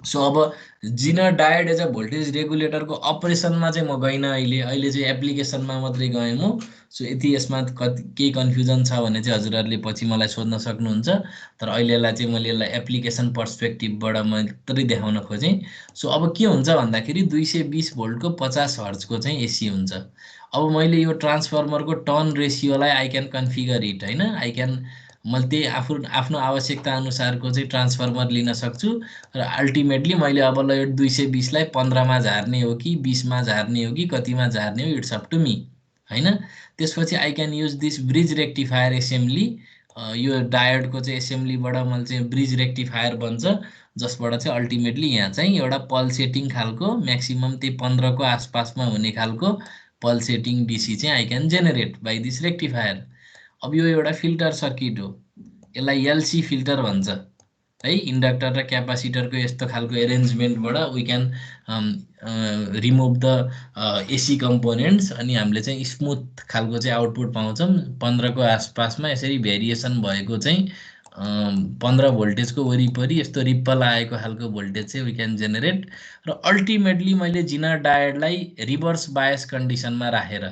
सो अब zener diode as a voltage रेगुलेटरको अपरेसनमा चाहिँ म गइनँ अहिले चाहिँ एप्लिकेसनमा मात्रै गएँ म। सो यति यसमा केही कन्फ्युजन छ भने चाहिँ हजुरहरूले पछि मलाई सोध्न सक्नुहुन्छ, तर अहिलेलाई चाहिँ मैले यसलाई एप्लिकेसन पर्सपेक्टिभबाट मात्रै देखाउन खोजेँ। सो अब के हुन्छ भन्दाखेरि 220 भोल्टको 50 हर्जको चाहिँ एसी हुन्छ। अब मैले यो ट्रान्सफर्मरको टर्न रेसियोलाई आई क्यान कन्फिगर इट, होइन, आई क्यान, मैले त्यही आफ्नो आवश्यकता अनुसारको चाहिँ ट्रान्सफर्मर लिन सक्छु। र अल्टिमेटली मैले अब ल यो 220लाई 15मा झार्ने हो कि 20मा झार्ने हो कि कतिमा झार्ने हो, इट्स अप टु मी, होइन। त्यसपछि I can use this bridge rectifier assembly. यो डायोडको चाहिँ एसेम्ब्लीबाट मैले चाहिँ ब्रिज रेक्टिफायर बन्छ, जसबाट चाहिँ अल्टिमेटली यहाँ चाहिँ एउटा पल्सेटिङ खालको म्याक्सिमम त्यही 15को आसपासमा हुने खालको पल्सेटिङ डिसी चाहिँ I can generate by this rectifier. अब यो एउटा फिल्टर सर्किट हो, यसलाई एलसी फिल्टर भन्छ, है। इन्डक्टर र क्यापासिटरको यस्तो खालको एरेन्जमेन्टबाट we can remove the AC components, अनि हामीले चाहिँ स्मुथ खालको चाहिँ आउटपुट पाउँछौँ। 15को आसपासमा यसरी भेरिएसन भएको चाहिँ 15 भोल्टेजको वरिपरि यस्तो रिप्पल आएको खालको भोल्टेज चाहिँ वी क्यान जेनेरेट। र अल्टिमेटली मैले जिनर डायोडलाई रिभर्स बायस कन्डिसनमा राखेर,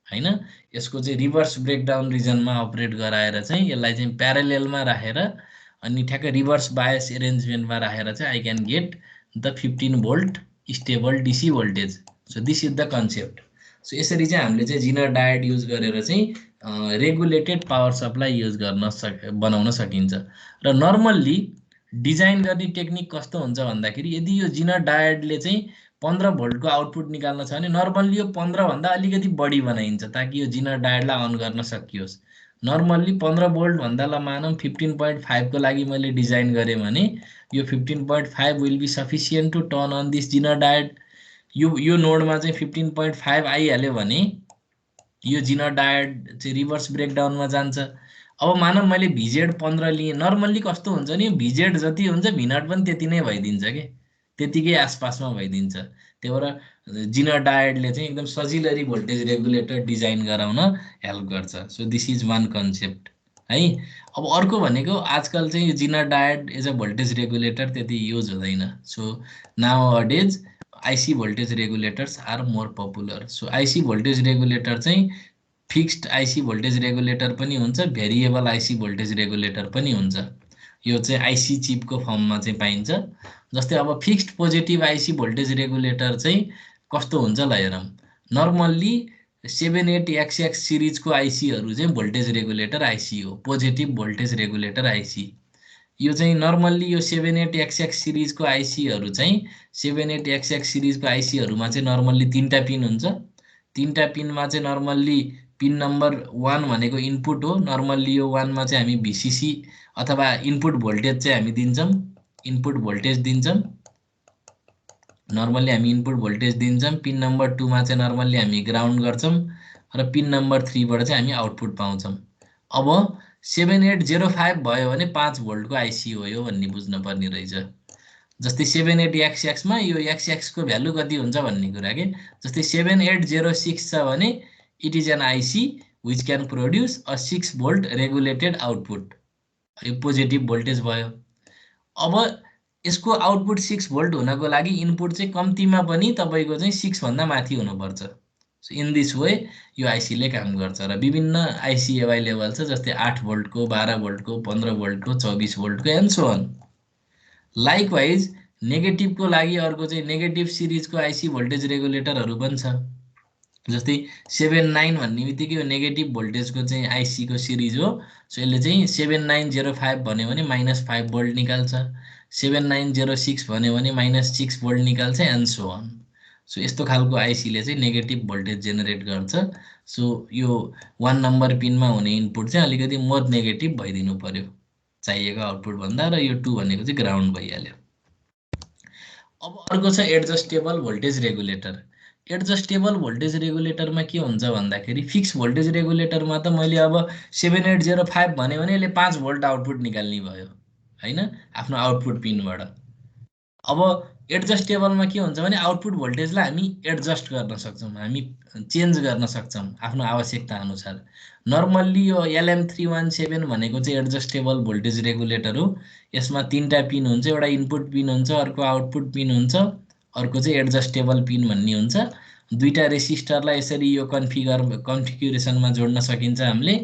होइन, यसको चाहिँ रिभर्स ब्रेकडाउन रिजनमा अपरेट गराएर चाहिँ यसलाई चाहिँ प्यारालेलमा राखेर अनि ठ्याक्कै रिभर्स बायस एरेन्जमेन्टमा राखेर चाहिँ I can get the 15 volt stable DC voltage. So this is the concept. So यसरी चाहिँ हामीले चाहिँ जिनर डायोड युज गरेर चाहिँ रेगुलेटेड पावर सप्लाई युज गर्न बनाउन सकिन्छ। र नर्मल्ली डिजाइन गर्ने टेक्निक कस्तो हुन्छ भन्दाखेरि, यदि यो जिनर डायोडले चाहिँ 15 भोल्टको आउटपुट निकाल्न छ भने नर्मल्ली यो 15 भन्दा अलिकति बढी बनाइन्छ, ताकि यो जिनर डायोडलाई अन गर्न सकियोस्। नर्मल्ली 15 भोल्ट भन्दा ल मानौँ 15.5 को लागि मैले डिजाइन गरेँ भने यो 15.5 will be sufficient to turn on this zener diode. यो नोडमा चाहिँ 15.5 आइहाल्यो भने यो जिनर डायोड चाहिँ रिभर्स ब्रेकडाउनमा जान्छ। अब मानौँ मैले भिजेड 15 लिएँ, नर्मल्ली कस्तो हुन्छ नि, भिजेड जति हुन्छ भिनट पनि त्यति नै भइदिन्छ के, त्यतिकै आसपासमा भइदिन्छ। त्यही भएर जिनर डायोडले चाहिँ एकदम सजिलरी भोल्टेज रेगुलेटर डिजाइन गराउन हेल्प गर्छ। So this is one concept, है। अब अर्को भनेको आजकल चाहिँ यो zener diode as a voltage regulator त्यति युज हुँदैन। So nowadays IC voltage regulators are more popular. So IC voltage regulator चाहिँ फिक्स्ड आइसी भोल्टेज रेगुलेटर पनि हुन्छ, भेरिएबल आइसी भोल्टेज रेगुलेटर पनि हुन्छ। यो चाहिँ आइसी चिपको फर्ममा चाहिँ पाइन्छ। जस्तै अब फिक्स्ड पोजिटिभ आइसी भोल्टेज रेगुलेटर चाहिँ कस्तो हुन्छ ल हेरौँ। नर्मल्ली 78XX सिरिजको आइसीहरू चाहिँ भोल्टेज रेगुलेटर आइसी हो, पोजिटिभ भोल्टेज रेगुलेटर आइसी। यो चाहिँ नर्मल्ली यो 78XX सिरिजको आइसीहरू चाहिँ 78XX सिरिजको आइसीहरूमा चाहिँ नर्मल्ली 3टा पिन हुन्छ। 3टा पिनमा चाहिँ नर्मल्ली पिन नम्बर 1 भनेको इनपुट हो। नर्मल्ली यो 1मा चाहिँ हामी भिसिसी अथवा इनपुट भोल्टेज चाहिँ हामी दिन्छौँ, इनपुट भोल्टेज दिन्छौँ। नर्मल्ली हामी इनपुट भोल्टेज दिन्छौँ। पिन नम्बर 2मा चाहिँ नर्मल्ली हामी ग्राउन्ड गर्छौँ र पिन नम्बर 3बाट चाहिँ हामी आउटपुट पाउँछौँ। अब 7805 भयो भने 5 भोल्टको आइसी हो यो भन्ने बुझ्नुपर्ने रहेछ। जस्तै 78XX मा यो XX को भ्यालु कति हुन्छ भन्ने कुरा के। जस्तै 7806 छ भने इट इज एन आइसी which can produce a 6 volt regulated output. यो पोजिटिभ भोल्टेज भयो। अब यसको आउटपुट 6 भोल्ट हुनको लागि इनपुट चाहिँ कम्तीमा पनि तपाईँको चाहिँ 6 भन्दा माथि हुनुपर्छ। सो इन दिस वे यो आइसीले काम गर्छ। र विभिन्न आइसी एभाइलेबल छ, जस्तै 8 भोल्टको, 12 भोल्टको, 15 भोल्टको, 24 भोल्टको एन्ड सो अन। लाइकवाइज नेगेटिभको लागि अर्को चाहिँ नेगेटिभ सिरिजको आइसी भोल्टेज रेगुलेटरहरू पनि छ। जस्तै 79 भन्ने बित्तिकै यो नेगेटिभ भोल्टेजको चाहिँ आइसीको सिरिज हो। सो यसले चाहिँ 7905 भन्यो भने -5 भोल्ट निकाल्छ, 7906 भन्यो भने -6 भोल्ट निकाल्छ एन्ड सो अन। सो यस्तो खालको आइसीले चाहिँ नेगेटिभ भोल्टेज जेनेरेट गर्छ। सो यो 1 नम्बर पिनमा हुने इनपुट चाहिँ अलिकति मोर नेगेटिभ भइदिनु पर्यो चाहिएको आउटपुट भन्दा, र यो 2 भनेको चाहिँ ग्राउन्ड भइहाल्यो। अब अर्को छ adjustable voltage regulator. Adjustable voltage रेगुलेटरमा के हुन्छ भन्दाखेरि फिक्स भोल्टेज रेगुलेटरमा त मैले अब 7805 भन्यो भने यसले 5 भोल्ट आउटपुट निकाल्ने भयो हैन आफ्नो आउटपुट पिनबाट। अब एडजस्टेबलमा के हुन्छ भने आउटपुट भोल्टेजलाई हामी एडजस्ट गर्न सक्छौँ, हामी चेन्ज गर्न सक्छौँ आफ्नो आवश्यकता अनुसार। नर्मल्ली यो LM317 भनेको चाहिँ एडजस्टेबल भोल्टेज रेगुलेटर हो। यसमा 3टा पिन हुन्छ, एउटा इनपुट पिन हुन्छ, अर्को आउटपुट पिन हुन्छ, अर्को चाहिँ एडजस्टेबल पिन भन्ने हुन्छ। 2टा रेसिस्टरलाई यसरी यो कन्फिगुरेसनमा जोड्न सकिन्छ हामीले।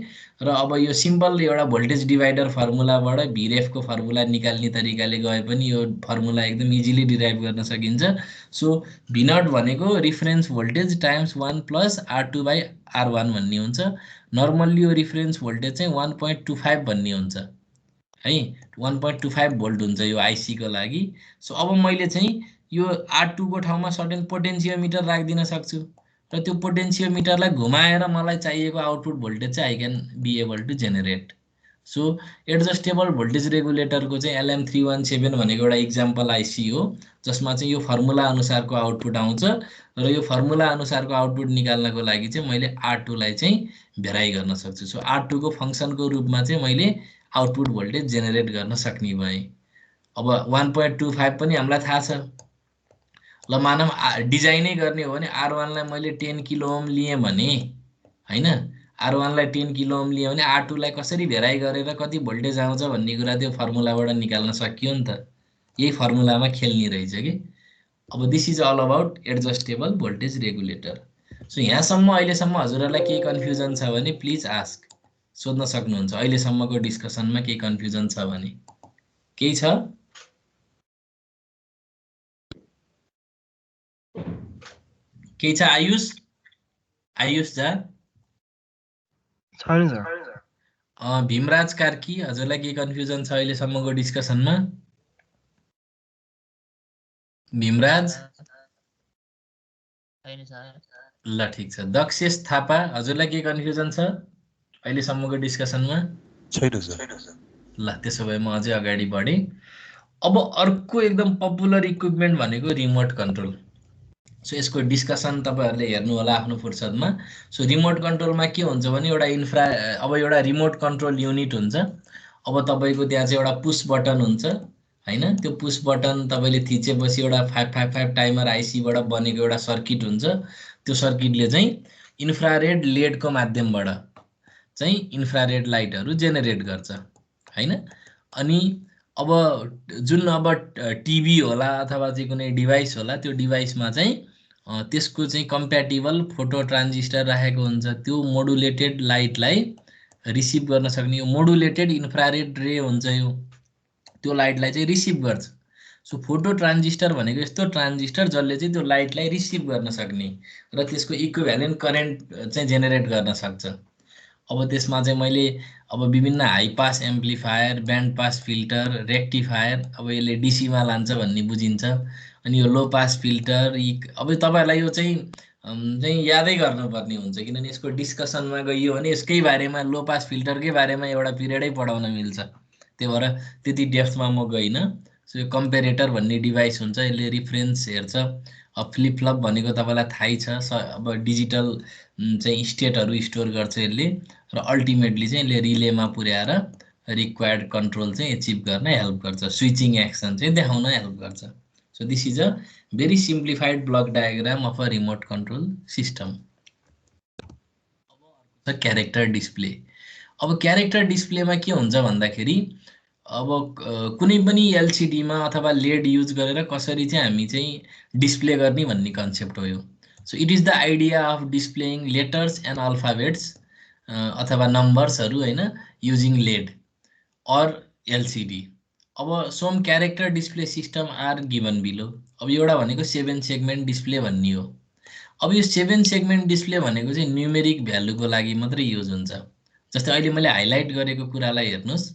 र अब यो सिम्पल एउटा भोल्टेज डिभाइडर फर्मुलाबाट भिरेफको फर्मुला निकाल्ने तरिकाले गए पनि यो फर्मुला एकदम इजिली डिराइभ गर्न सकिन्छ। सो V0 भनेको reference voltage times 1 plus R2/R1 भन्ने हुन्छ। नर्मल्ली यो रिफरेन्स भोल्टेज चाहिँ 1.25 भन्ने हुन्छ है, 1.25 भोल्ट हुन्छ यो आइसीको लागि। सो अब मैले चाहिँ यो R2 को ठाउँमा सर्टेन पोटेन्सियोमिटर राखिदिन सक्छु, र त्यो पोटेन्सियोमिटरलाई घुमाएर मलाई चाहिएको आउटपुट भोल्टेज चाहिँ I can be able to generate. So adjustable voltage रेगुलेटरको चाहिँ LM317 भनेको एउटा इक्जाम्पल आइसी हो, जसमा चाहिँ यो फर्मुला अनुसारको आउटपुट आउँछ, र यो फर्मुला अनुसारको आउटपुट निकाल्नको लागि चाहिँ मैले R2 लाई चाहिँ भेराइ गर्न सक्छु। सो R2 को फङ्सनको रूपमा चाहिँ मैले आउटपुट भोल्टेज जेनेरेट गर्न सक्ने भएँ। अब 1.25 पनि हामीलाई थाहा छ। ल मानव डिजाइनै गर्ने हो भने R1 लाई मैले 10 किलो ओम लिएँ भने हैन, R1 लाई 10 किलो ओम लिएँ भने R2 लाई कसरी भेराइ गरेर कति भोल्टेज आउँछ भन्ने कुरा त्यो फर्मुलाबाट निकाल्न सकियो नि त। यही फर्मुलामा खेल्ने रहेछ कि। अब this is all about adjustable voltage regulator. So यहाँसम्म अहिलेसम्म हजुरहरूलाई केही कन्फ्युजन छ भने प्लिज आस्क, सोध्न सक्नुहुन्छ। अहिलेसम्मको डिस्कसनमा केही कन्फ्युजन छ भने केही छ? केही छ? आयुष झा, छैन सर। भीमराज कार्की, हजुरलाई केही कन्फ्युजन छ अहिलेसम्मको डिस्कसनमा? भीमराज? ल ठिक छ। दक्षेश थापा, हजुरलाई केही कन्फ्युजन छ अहिलेसम्मको डिस्कसनमा? छैन सर। ल त्यसो भए म अझै अगाडि बढेँ। अब अर्को एकदम पपुलर इक्विपमेन्ट भनेको रिमोट कन्ट्रोल। सो यसको डिस्कसन तपाईँहरूले हेर्नु होला आफ्नो फुर्सदमा। सो रिमोट कन्ट्रोलमा के हुन्छ भने अब एउटा रिमोट कन्ट्रोल युनिट हुन्छ। अब तपाईँको त्यहाँ चाहिँ एउटा पुस बटन हुन्छ हैन, त्यो पुस बटन तपाईँले थिचेपछि एउटा 555 टाइमर आइसीबाट बनेको एउटा सर्किट हुन्छ। त्यो सर्किटले चाहिँ इन्फ्रारेड लेडको माध्यमबाट चाहिँ इन्फ्रारेड लाइटहरू जेनेरेट गर्छ हैन। अनि अब जुन अब टिभी होला अथवा चाहिँ कुनै डिभाइस होला, त्यो डिभाइसमा चाहिँ त्यसको चाहिँ कम्प्याटिबल फोटो ट्रान्जिस्टर राखेको हुन्छ। त्यो मोडुलेटेड लाइटलाई रिसिभ गर्न सक्ने यो मोडुलेटेड इन्फ्रारेड रे हुन्छ, यो त्यो लाइटलाई चाहिँ रिसिभ गर्छ। सो फोटो ट्रान्जिस्टर भनेको यस्तो ट्रान्जिस्टर जसले चाहिँ त्यो लाइटलाई रिसिभ गर्न सक्ने र त्यसको इक्विभ्यालेन्ट करेन्ट चाहिँ जेनेरेट गर्न सक्छ। अब त्यसमा चाहिँ मैले अब विभिन्न high pass amplifier, band pass filter, rectifier, अब यसले डिसीमा लान्छ भन्ने बुझिन्छ। अनि यो लो पास फिल्टर, अब तपाईँहरूलाई यो चाहिँ यादै गर्नुपर्ने हुन्छ, किनभने यसको डिस्कसनमा गइयो भने यसकै बारेमा, लो पास फिल्टरकै बारेमा एउटा पिरियडै पढाउन मिल्छ। त्यही भएर त्यति डेप्थमा म गइनँ। सो यो कम्पेरेटर भन्ने डिभाइस हुन्छ, यसले रिफरेन्स हेर्छ। अब फ्लिप फ्लप भनेको तपाईँलाई थाहै छ, अब डिजिटल चाहिँ स्टेटहरू स्टोर गर्छ यसले, र अल्टिमेटली चाहिँ यसले रिलेमा पुर्याएर रिक्वायर्ड कन्ट्रोल चाहिँ एचिभ गर्न हेल्प गर्छ, स्विचिङ एक्सन चाहिँ देखाउन हेल्प गर्छ। So this is a very simplified block diagram of a remote control system. अब क्यारेक्टर डिस्प्ले। अब क्यारेक्टर डिस्प्लेमा के हुन्छ भन्दाखेरि अब कुनै पनि एलसिडीमा अथवा लेड युज गरेर कसरी चाहिँ हामी चाहिँ डिस्प्ले गर्ने भन्ने कन्सेप्ट हो यो। So it is the idea of displaying letters and alphabets अथवा नम्बर्सहरू हैन, युजिङ लेड अर एलसिडी। अब some character display system are given below. अब एउटा भनेको 7 सेगमेन्ट डिस्प्ले भन्ने हो। अब यो 7 सेगमेन्ट डिस्प्ले भनेको चाहिँ न्युमेरिक भ्यालुको लागि मात्रै युज हुन्छ। जस्तै अहिले मैले हाइलाइट गरेको कुरालाई हेर्नुहोस्,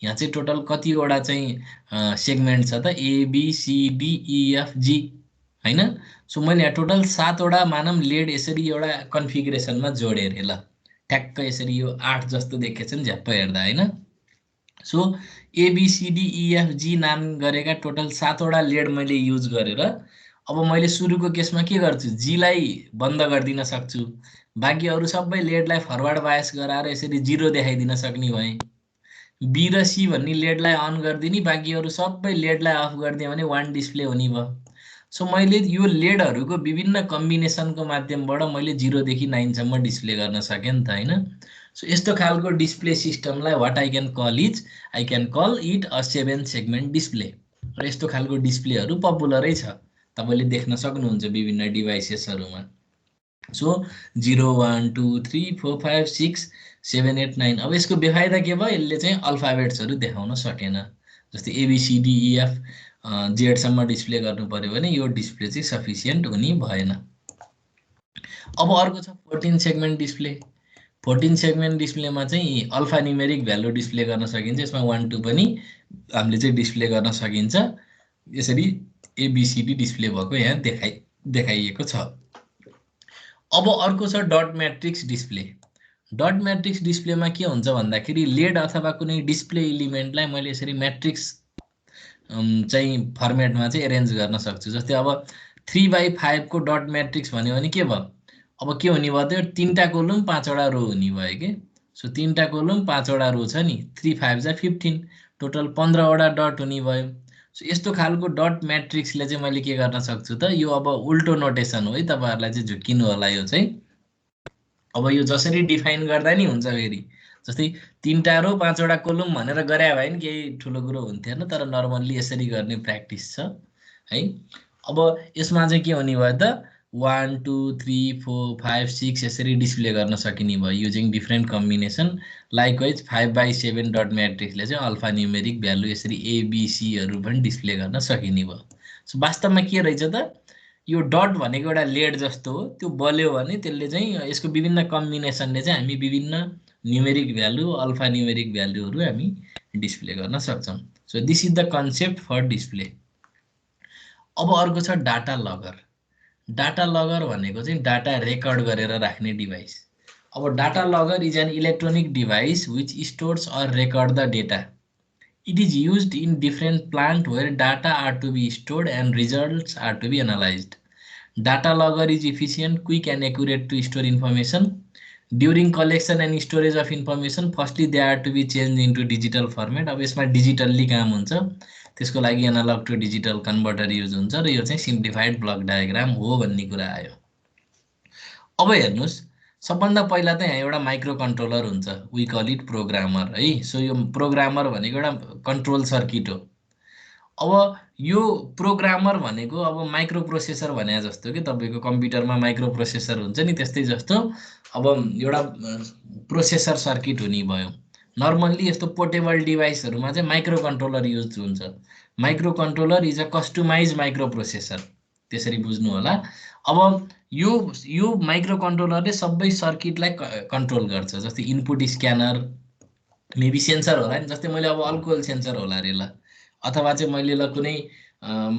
यहाँ चाहिँ टोटल कतिवटा चाहिँ सेगमेन्ट छ त, ABCDEFG हैन। सो मैले यहाँ टोटल 7 वटा मानम लेड यसरी एउटा कन्फिगरेसनमा जोडे रे ल। ठ्याक्क यसरी यो 8 जस्तो देखेछ नि झ्याप्प हेर्दा हैन। सो ABCDEFG नाम गरेका टोटल 7 वटा लेड मैले युज गरेर अब मैले सुरुको केसमा के गर्छु, जी लाई बन्द गरिदिन सक्छु, बाँकी अरू सबै लेडलाई फरवर्ड बायस गराएर यसरी 0 देखाइदिन सक्ने भएँ। बी र सी भन्ने लेडलाई अन गरिदिने, बाँकी अरू सबै लेडलाई अफ गरिदिएँ भने 1 डिस्प्ले हुने भयो। सो मैले यो लेडहरूको विभिन्न कम्बिनेसनको माध्यमबाट मैले 0 देखि 9 सम्म डिस्प्ले गर्न सकेँ नि त हैन। सो यस्तो खालको डिस्प्ले सिस्टमलाई what I can call is, I can call it a 7 segment display. र यस्तो खालको डिस्प्लेहरू पपुलरै छ, तपाईँले देख्न सक्नुहुन्छ विभिन्न डिभाइसेसहरूमा। सो 0 1 2 3 4 5 6 7 8 9। अब यसको बेफाइदा के भयो, यसले चाहिँ अल्फाबेट्सहरू देखाउन सकेन। जस्तै ABCDEF जेडसम्म डिस्प्ले गर्नु पर्यो भने यो डिस्प्ले चाहिँ सफिसियन्ट हुने भएन। अब अर्को छ 14 सेगमेन्ट डिस्प्ले। 14 सेगमेन्ट डिस्प्लेमा चाहिँ अल्फा न्युमेरिक भ्यालु डिस्प्ले गर्न सकिन्छ। यसमा 1 2 पनि हामीले चाहिँ डिस्प्ले गर्न सकिन्छ। यसरी ABCD डिस्प्ले भएको यहाँ देखाइएको छ। अब अर्को छ dot matrix display. Dot matrix डिस्प्लेमा के हुन्छ भन्दाखेरि लेड अथवा कुनै डिस्प्ले इलिमेन्टलाई मैले यसरी म्याट्रिक्स चाहिँ फर्मेटमा चाहिँ एरेन्ज गर्न सक्छु। जस्तै अब 3/5 को डट म्याट्रिक्स भन्यो भने के भयो, अब के हुने भयो त्यो 3टा कोलम 5 वटा रो हुने भयो के। सो 3टा कोलम 5 वटा रो छ नि, 3 5 जा 15, टोटल 15 वटा डट हुने भयो। सो यस्तो खालको डट म्याट्रिक्सले चाहिँ मैले के गर्न सक्छु त, यो अब उल्टो नोटेसन हो है, तपाईँहरूलाई चाहिँ झुक्किनु होला यो चाहिँ। अब यो जसरी डिफाइन गर्दा नि हुन्छ फेरि, जस्तै 3टा रो 5 वटा कोलम भनेर गरे भए नि केही ठुलो कुरो हुन्थेन, तर नर्मल्ली यसरी गर्ने प्र्याक्टिस छ है। अब यसमा चाहिँ के हुने भयो त, 1 2 3 4 5 6 यसरी डिस्प्ले गर्न सकिने भयो using different combination. Likewise 5/7 dot म्याट्रिक्सले चाहिँ अल्फा न्युमेरिक भ्यालु यसरी ABCहरू पनि डिस्प्ले गर्न सकिने भयो। सो वास्तवमा के रहेछ त, यो डट भनेको एउटा लेड जस्तो हो, त्यो बल्यो भने त्यसले चाहिँ यसको विभिन्न कम्बिनेसनले चाहिँ हामी विभिन्न न्युमेरिक भ्यालु, अल्फा न्युमेरिक भ्यालुहरू हामी डिस्प्ले गर्न सक्छौँ। So this is the concept for display. अब अर्को छ डाटा लगर। डाटा लगर भनेको चाहिँ डाटा रेकर्ड गरेर राख्ने डिभाइस। अब data logger is an electronic device which stores or record the data. It is used in different plant where data are to be stored and results are to be analyzed. Data logger is efficient, quick and accurate to store information. During collection and storage of information, firstly they are to be changed into digital format. अब यसमा डिजिटल्ली काम हुन्छ, त्यसको लागि analogue to digital converter use हुन्छ र यो चाहिँ सिम्प्लिफाइड ब्लक डायग्राम हो भन्ने कुरा आयो। अब हेर्नुस्, सबभन्दा पहिला त यहाँ एउटा माइक्रो कन्ट्रोलर हुन्छ, वी कल इट प्रोग्रामर है। सो यो प्रोग्रामर भनेको एउटा कन्ट्रोल सर्किट हो। अब यो प्रोग्रामर भनेको अब माइक्रो प्रोसेसर भने जस्तो कि तपाईँको कम्प्युटरमा माइक्रो प्रोसेसर हुन्छ नि, त्यस्तै जस्तो अब एउटा प्रोसेसर सर्किट हुने भयो। नर्मल्ली यस्तो पोर्टेबल डिभाइसहरूमा चाहिँ माइक्रो कन्ट्रोलर युज हुन्छ। Micro controller is a customise micro processor, त्यसरी बुझ्नु होला। अब यो माइक्रो कन्ट्रोलरले सबै सर्किटलाई कन्ट्रोल गर्छ। जस्तै इनपुट स्क्यानर, मेबी सेन्सर होला नि, जस्तै मैले अब अल्कोहल सेन्सर होला रे ल, अथवा चाहिँ मैले ल कुनै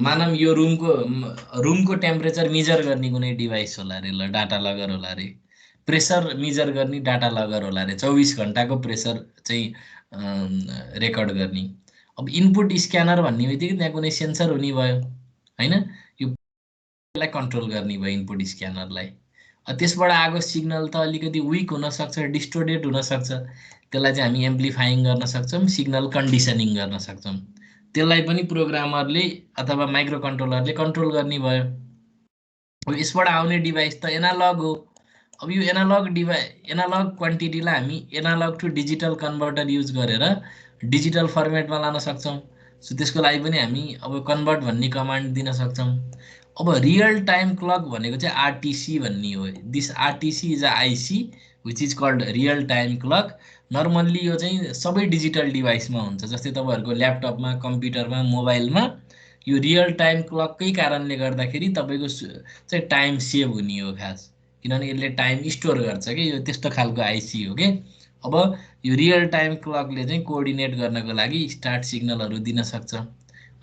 मानम यो रुमको टेम्परेचर मिजर गर्ने कुनै डिभाइस होला रे ल, डाटा लगर होला रे। प्रेसर मिजर गर्ने डाटा लगर होला रे, 24 घन्टाको प्रेसर चाहिँ रेकर्ड गर्ने। अब इनपुट स्क्यानर भन्ने बित्तिकै त्यहाँ कुनै सेन्सर हुने भयो हैन, यो कन्ट्रोल गर्ने भयो इनपुट स्क्यानरलाई। त्यसबाट आएको सिग्नल त अलिकति विक हुनसक्छ, डिस्टोर्टेड हुनसक्छ, त्यसलाई चाहिँ हामी एम्प्लिफाइङ गर्न सक्छौँ, सिग्नल कन्डिसनिङ गर्न सक्छौँ। त्यसलाई पनि प्रोग्रामरले अथवा माइक्रो कन्ट्रोलरले कन्ट्रोल गर्ने भयो। अब यसबाट आउने डिभाइस त एनालग हो। अब यो एनालग क्वान्टिटीलाई हामी analogue to digital converter use गरेर डिजिटल फर्मेटमा लान सक्छौँ। सो त्यसको लागि पनि हामी अब कन्भर्ट भन्ने कमान्ड दिन सक्छौँ। अब रियल टाइम क्लक भनेको चाहिँ RTC भन्ने हो। This RTC is a IC which is called real time clock. Normally यो चाहिँ सबै डिजिटल डिभाइसमा हुन्छ, जस्तै तपाईँहरूको ल्यापटपमा, कम्प्युटरमा, मोबाइलमा यो रियल टाइम क्लककै कारणले गर्दाखेरि तपाईँको चाहिँ टाइम सेभ हुने हो खास, किनभने यसले टाइम स्टोर गर्छ कि, यो त्यस्तो खालको IC हो कि। अब यो रियल टाइम क्लकले चाहिँ कोअर्डिनेट गर्नको लागि स्टार्ट सिग्नलहरू दिन सक्छ।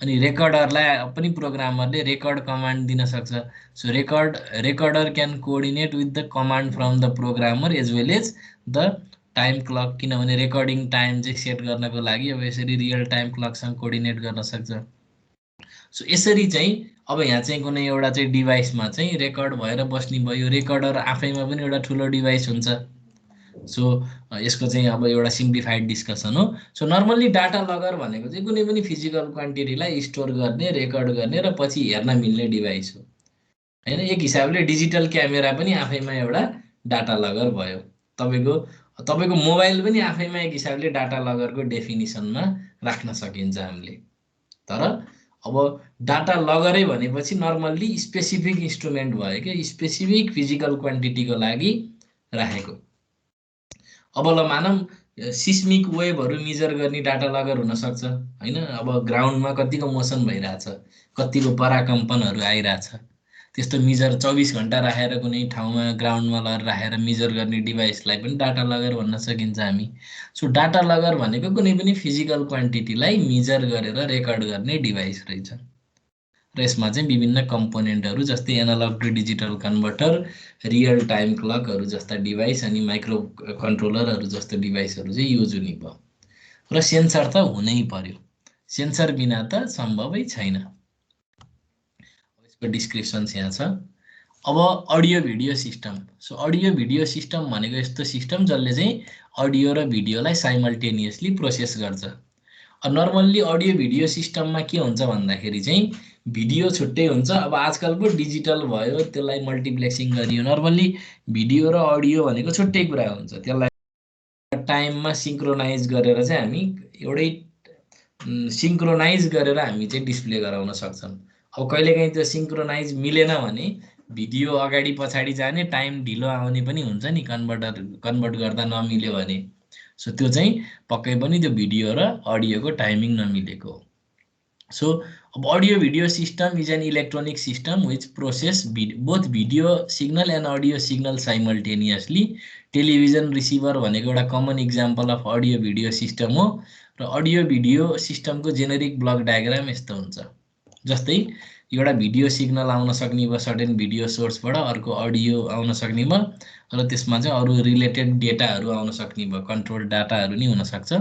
अनि रेकर्डरलाई पनि प्रोग्रामरले रेकर्ड कमान्ड दिन सक्छ। So recorder can coordinate with the command from the programmer as well as the time clock, किनभने रेकर्डिङ टाइम चाहिँ सेट गर्नको लागि अब यसरी रियल टाइम क्लकसँग कोअर्डिनेट गर्न सक्छ। सो यसरी चाहिँ अब यहाँ चाहिँ कुनै एउटा चाहिँ डिभाइसमा चाहिँ रेकर्ड भएर बस्ने भयो। रेकर्डर आफैमा पनि एउटा ठुलो डिभाइस हुन्छ। सो यसको चाहिँ अब एउटा सिम्प्लिफाइड डिस्कसन हो। सो नर्मल्ली डाटा लगर भनेको चाहिँ कुनै पनि फिजिकल क्वान्टिटीलाई स्टोर गर्ने, रेकर्ड गर्ने र पछि हेर्न मिल्ने डिभाइस हो हैन। एक हिसाबले डिजिटल क्यामेरा पनि आफैमा एउटा डाटा लगर भयो। तपाईको मोबाइल पनि आफैमा एक हिसाबले डाटा लगरको डेफिनिसनमा राख्न सकिन्छ हामीले। तर अब डाटा लगरै भनेपछि नर्मल्ली स्पेसिफिक इन्स्ट्रुमेन्ट भयो कि स्पेसिफिक फिजिकल क्वान्टिटीको लागि राखेको। अब ल मानौँ सिस्मिक वेभहरू मेजर गर्ने डाटा लगर हुनसक्छ होइन। अब ग्राउन्डमा कतिको मोसन भइरहेछ, कतिको पराकम्पनहरू आइरहेछ, त्यस्तो मेजर 24 घन्टा राखेर कुनै ठाउँमा ग्राउन्डमा लगेर राखेर मेजर गर्ने डिभाइसलाई पनि डाटा लगर भन्न सकिन्छ हामी। सो डाटा लगर भनेको कुनै पनि फिजिकल क्वान्टिटीलाई मेजर गरेर रेकर्ड गर्ने डिभाइस रहेछ। र यसमा चाहिँ विभिन्न कम्पोनेन्टहरू जस्तै analog to digital converter, real time क्लकहरू जस्ता डिभाइस अनि माइक्रो कन्ट्रोलरहरू जस्तो डिभाइसहरू चाहिँ युज हुने भयो। र सेन्सर त हुनै पर्यो, सेन्सर बिना त सम्भवै छैन। यसको डिस्क्रिप्सन यहाँ छ। अब audio video system. So audio video system भनेको यस्तो सिस्टम जसले चाहिँ अडियो र भिडियोलाई साइमल्टेनियसली प्रोसेस गर्छ। नर्मल्ली अडियो भिडियो सिस्टममा के हुन्छ भन्दाखेरि चाहिँ भिडियो छुट्टै हुन्छ। अब आजकल पो डिजिटल भयो, त्यसलाई मल्टिप्लेक्सिङ गरियो। नर्मल्ली भिडियो र अडियो भनेको छुट्टै कुरा हुन्छ। त्यसलाई टाइममा सिङ्क्रोनाइज गरेर चाहिँ हामी एउटै सिङ्क्रोनाइज गरेर हामी चाहिँ डिस्प्ले गराउन सक्छौँ। अब कहिलेकाहीँ त्यो सिङ्क्रोनाइज मिलेन भने भिडियो अगाडि पछाडि जाने, टाइम ढिलो आउने पनि हुन्छ नि कन्भर्ट गर्दा नमिल्यो भने। सो त्यो चाहिँ पक्कै पनि त्यो भिडियो र अडियोको टाइमिङ नमिलेको हो। सो अब audio video system is an electronic system which process both video signal and audio signal simultaneously. Television receiver भनेको एउटा common example of audio video system हो। र अडियो भिडियो सिस्टमको जेनेरिक ब्लक डायग्राम यस्तो हुन्छ। जस्तै एउटा भिडियो सिग्नल आउन सक्ने भयो सर्टेन भिडियो सोर्सबाट, अर्को अडियो आउन सक्ने भयो, र त्यसमा चाहिँ अरू रिलेटेड डेटाहरू आउन सक्ने भयो, कन्ट्रोल डाटाहरू नि हुनसक्छ।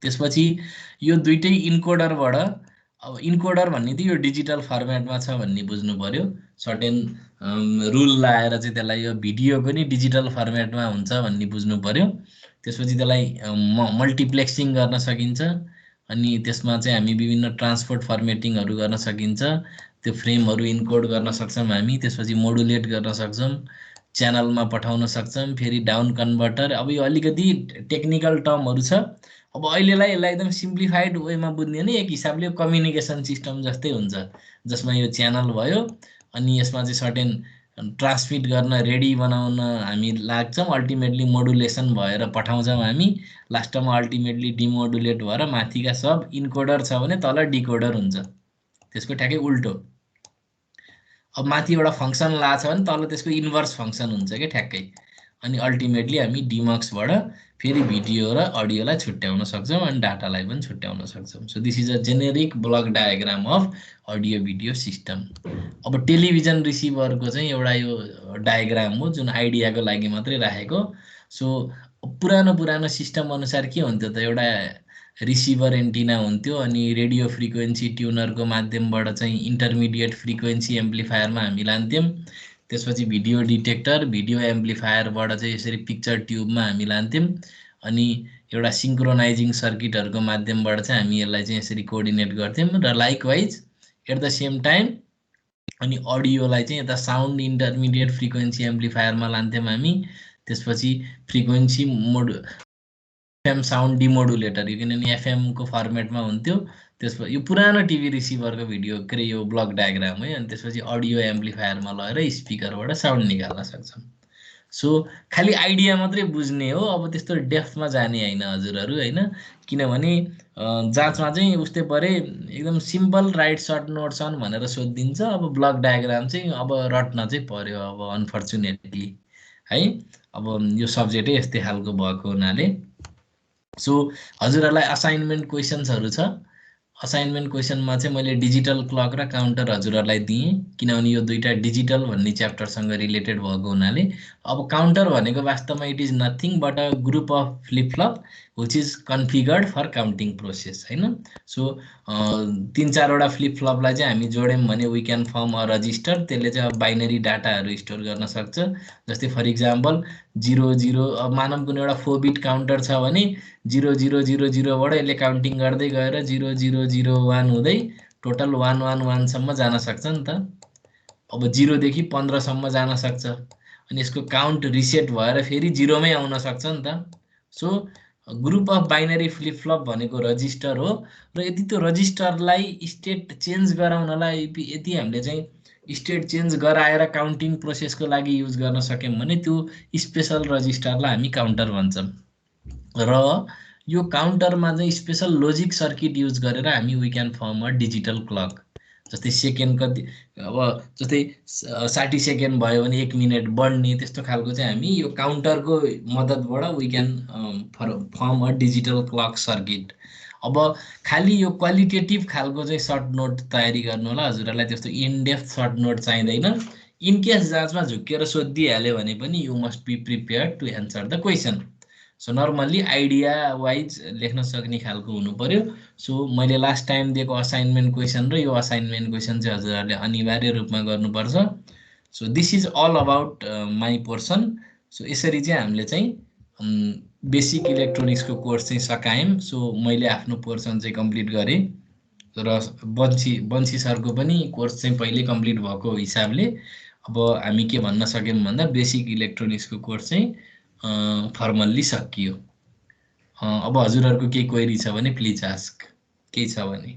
त्यसपछि यो दुइटै इन्कोडरबाट, अब इन्कोडर भन्ने त यो डिजिटल फर्मेटमा छ भन्ने बुझ्नु पर्यो। सर्टेन रुल लाएर चाहिँ त्यसलाई यो भिडियो पनि डिजिटल फर्मेटमा हुन्छ भन्ने बुझ्नु पर्यो। त्यसपछि त्यसलाई मल्टिप्लेक्सिङ गर्न सकिन्छ। अनि त्यसमा चाहिँ हामी विभिन्न ट्रान्सपोर्ट फर्मेटिङहरू गर्न सकिन्छ। त्यो फ्रेमहरू इन्कोड गर्न सक्छौँ हामी। त्यसपछि मोडुलेट गर्न सक्छौँ, च्यानलमा पठाउन सक्छौँ, फेरि डाउन कन्भर्टर। अब यो अलिकति टेक्निकल टर्महरू छ। अब अहिलेलाई यसलाई एकदम सिम्प्लिफाइड वेमा बुझ्ने हो भने एक हिसाबले कम्युनिकेसन सिस्टम जस्तै हुन्छ, जसमा यो च्यानल भयो अनि यसमा चाहिँ सर्टेन ट्रान्समिट गर्न रेडी बनाउन हामी लाग्छौँ। अल्टिमेटली मोडुलेसन भएर पठाउँछौँ हामी। लास्टमा अल्टिमेटली डिमोडुलेट भएर माथिका सब इन्कोडर छ भने तल डिकोडर हुन्छ, त्यसको ठ्याक्कै उल्टो। अब माथि एउटा फङ्सन लाछ भने तल त्यसको इन्भर्स फङ्सन हुन्छ क्या ठ्याक्कै। अनि अल्टिमेटली हामी डिमक्सबाट फेरि भिडियो र अडियोलाई छुट्याउन सक्छौँ अनि डाटालाई पनि छुट्याउन सक्छौँ। So this is a generic block diagram of audio video system. अब टेलिभिजन रिसिभरको चाहिँ एउटा यो डायग्राम हो जुन आइडियाको लागि मात्रै राखेको। सो पुरानो सिस्टम अनुसार के हुन्थ्यो त, एउटा रिसिभर एन्टिना हुन्थ्यो अनि रेडियो फ्रिक्वेन्सी ट्युनरको माध्यमबाट चाहिँ इन्टरमिडिएट फ्रिक्वेन्सी एम्प्लिफायरमा हामी लान्थ्यौँ। त्यसपछि भिडियो डिटेक्टर, भिडियो एम्प्लिफायरबाट चाहिँ यसरी पिक्चर ट्युबमा हामी लान्थ्यौँ। अनि एउटा सिङ्क्रोनाइजिङ सर्किटहरूको माध्यमबाट चाहिँ हामी यसलाई चाहिँ यसरी कोअर्डिनेट गर्थ्यौँ। र likewise at the same time अनि अडियोलाई चाहिँ यता साउन्ड इन्टरमिडिएट फ्रिक्वेन्सी एम्प्लिफायरमा लान्थ्यौँ हामी। त्यसपछि फ्रिक्वेन्सी एफएम साउन्ड डिमोडुलेटर, किनभने एफएमको फर्मेटमा हुन्थ्यो। त्यसपछि यो पुरानो टिभी रिसिभरको भिडियो के अरे यो ब्लक डायग्राम है। अनि त्यसपछि अडियो एम्प्लिफायरमा लगेर स्पिकरबाट साउन्ड निकाल्न सक्छौँ। सो खालि आइडिया मात्रै बुझ्ने हो, अब त्यस्तो डेप्थमा जाने होइन हजुरहरू होइन। किनभने जाँचमा चाहिँ उस्तै परे एकदम simple write short notes on भनेर सोधिदिन्छ। अब ब्लक डायग्राम चाहिँ अब रट्न चाहिँ पर्यो अब अनफर्चुनेटली है। अब यो सब्जेक्टै यस्तै खालको भएको हुनाले। सो हजुरहरूलाई असाइनमेन्ट क्वेसन्सहरू छ। असाइनमेन्ट क्वेसनमा चाहिँ मैले डिजिटल क्लक र काउन्टर हजुरहरूलाई दिएँ किनभने यो दुईटा डिजिटल भन्ने च्याप्टरसँग रिलेटेड भएको हुनाले। अब काउन्टर भनेको वास्तवमा it is nothing but a group of flip flop which is configured for counting process होइन। सो 3-4वटा फ्लिपफ्लपलाई चाहिँ हामी जोड्यौँ भने we can form a register. त्यसले चाहिँ अब बाइनरी डाटाहरू स्टोर गर्न सक्छ। जस्तै फर इक्जाम्पल 00 अब मानव कुनै एउटा 4 बिट काउन्टर छ भने 0000बाट यसले काउन्टिङ गर्दै गएर 0001 हुँदै टोटल 111 सम्म जान सक्छ नि त। अब 0 देखि 15 सम्म जान सक्छ अनि यसको काउन्ट रिसेट भएर फेरि 0 मै आउन सक्छ नि त। So group of binary flip-flop भनेको रजिस्टर हो र यदि त्यो रजिस्टरलाई स्टेट चेन्ज गराउनलाई यदि हामीले चाहिँ स्टेट चेन्ज गराएर काउन्टिङ प्रोसेसको लागि युज गर्न सक्यौँ भने त्यो स्पेशल रजिस्टरलाई हामी काउन्टर भन्छौँ। र यो काउन्टरमा चाहिँ स्पेशल लोजिक सर्किट युज गरेर हामी we can form a digital clock. जस्तै सेकेन्ड कति अब जस्तै 60 सेकेन्ड भयो भने 1 मिनट बढ्ने त्यस्तो खालको चाहिँ हामी यो काउन्टरको मद्दतबाट we can form a digital clock circuit. अब खालि यो क्वालिटेटिभ खालको चाहिँ सर्ट नोट तयारी गर्नु होला हजुरहरूलाई, त्यस्तो इनडेप्थ सर्ट नोट चाहिँदैन। इनकेस जाँचमा झुक्केर सोधिहाल्यो भने पनि you must be prepared to answer the question. So normally idea wise लेख्न सक्ने खालको हुनु पर्यो। सो मैले लास्ट टाइम दिएको असाइनमेन्ट क्वेसन र यो असाइनमेन्ट क्वेसन चाहिँ हजुरहरूले अनिवार्य रूपमा गर्नुपर्छ। So this is all about my portion. So यसरी चाहिँ हामीले चाहिँ बेसिक इलेक्ट्रोनिक्सको कोर्स चाहिँ सकायौँ। सो मैले आफ्नो पोर्सन चाहिँ कम्प्लिट गरेँ र बन्सी सरको पनि कोर्स चाहिँ पहिले कम्प्लिट भएको हिसाबले अब हामी के भन्न सक्यौँ भन्दा बेसिक इलेक्ट्रोनिक्सको कोर्स चाहिँ फर्मल्ली सकियो। अब हजुरहरूको केही क्वेरी छ भने प्लिज आस्क। केही छ भने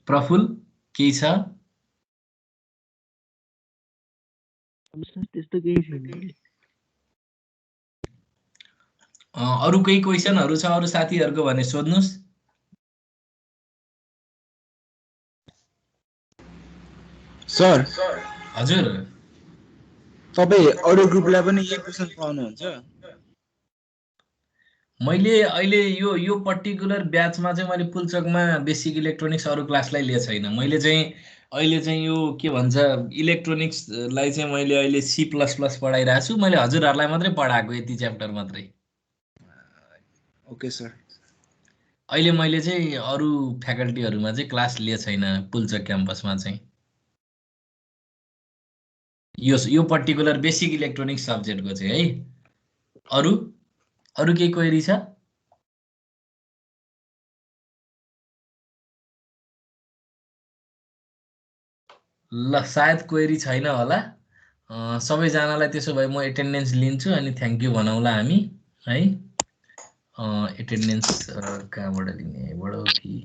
प्रफुल केही छ? त्यस्तो केही छैन। अरू केही क्वेसनहरू छ अरू साथीहरूको भने सोध्नुहोस्। सर हजुर तपाईँ अरू ग्रुपलाई पनि यही क्वेसन पाउनुहुन्छ? मैले अहिले यो पर्टिकुलर ब्याचमा चाहिँ मैले पुल्चोकमा बेसिक इलेक्ट्रोनिक्स अरू क्लासलाई लिएको छैन। मैले चाहिँ अहिले चाहिँ यो के भन्छ इलेक्ट्रोनिक्सलाई चाहिँ मैले अहिले C++ पढाइरहेको छु। मैले हजुरहरूलाई मात्रै पढाएको यति च्याप्टर मात्रै। Okay sir. अहिले मैले चाहिँ अरू फ्याकल्टीहरूमा चाहिँ क्लास लिएको छैन पुल्चोक क्याम्पसमा चाहिँ। यो पर्टिकुलर बेसिक इलेक्ट्रोनिक्स सब्जेक्टको चाहिँ है। अरू केही क्वेरी छ? ल सायद क्वेरी छैन होला। सबैजनालाई त्यसो भए म एटेन्डेन्स लिन्छु अनि थ्याङ्क यू भनौँला हामी है। एटेन्डेन्स कहाँबाट लिने? यहाँबाट कि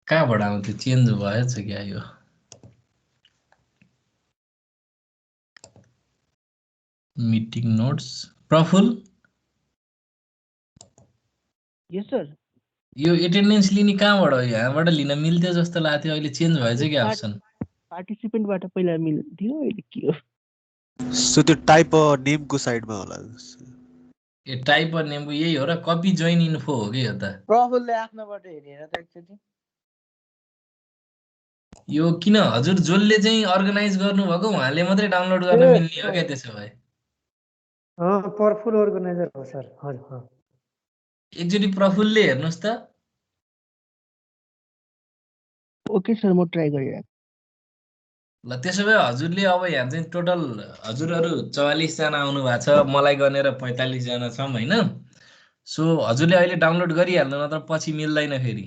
कहाँबाट आउँथ्यो? चेन्ज भएछ क्या यो? मिटिङ नोट्स प्रफुल यस सर। यो एटेन्डेन्स लिने कहाँबाट हो? यहाँबाट लिन मिल्थ्यो जस्तो लाग्थ्यो, अहिले चेन्ज भएछ क्या अप्सन? पार्टिसिपेन्टबाट पहिला मिल्थ्यो, अहिले के हो? सो त्यो टाइप नेमको साइडमा होला। ए टाइप नेमको यही हो र कपी जोइन इन्फो हो कि यो त? प्रफुलले आफ्नोबाट हेरेर त एकचोटि यो किन हजुर जसले चाहिँ अर्गनाइज गर्नुभएको उहाँले मात्रै डाउनलोड गर्न मिल्ने हो क्या? त्यसो भए प्रफुल अर्गनाइजर हो सर। हजुर एकचोटि प्रफुलले हेर्नुहोस् त। ओके सर, म ट्राई गरिरहेको। ल त्यसो भए हजुरले अब यहाँ चाहिँ टोटल हजुरहरू 44 जना आउनु भएको छ, मलाई गनेर 45 जना छौँ होइन। सो हजुरले अहिले डाउनलोड गरिहाल्नु नत्र पछि मिल्दैन फेरि।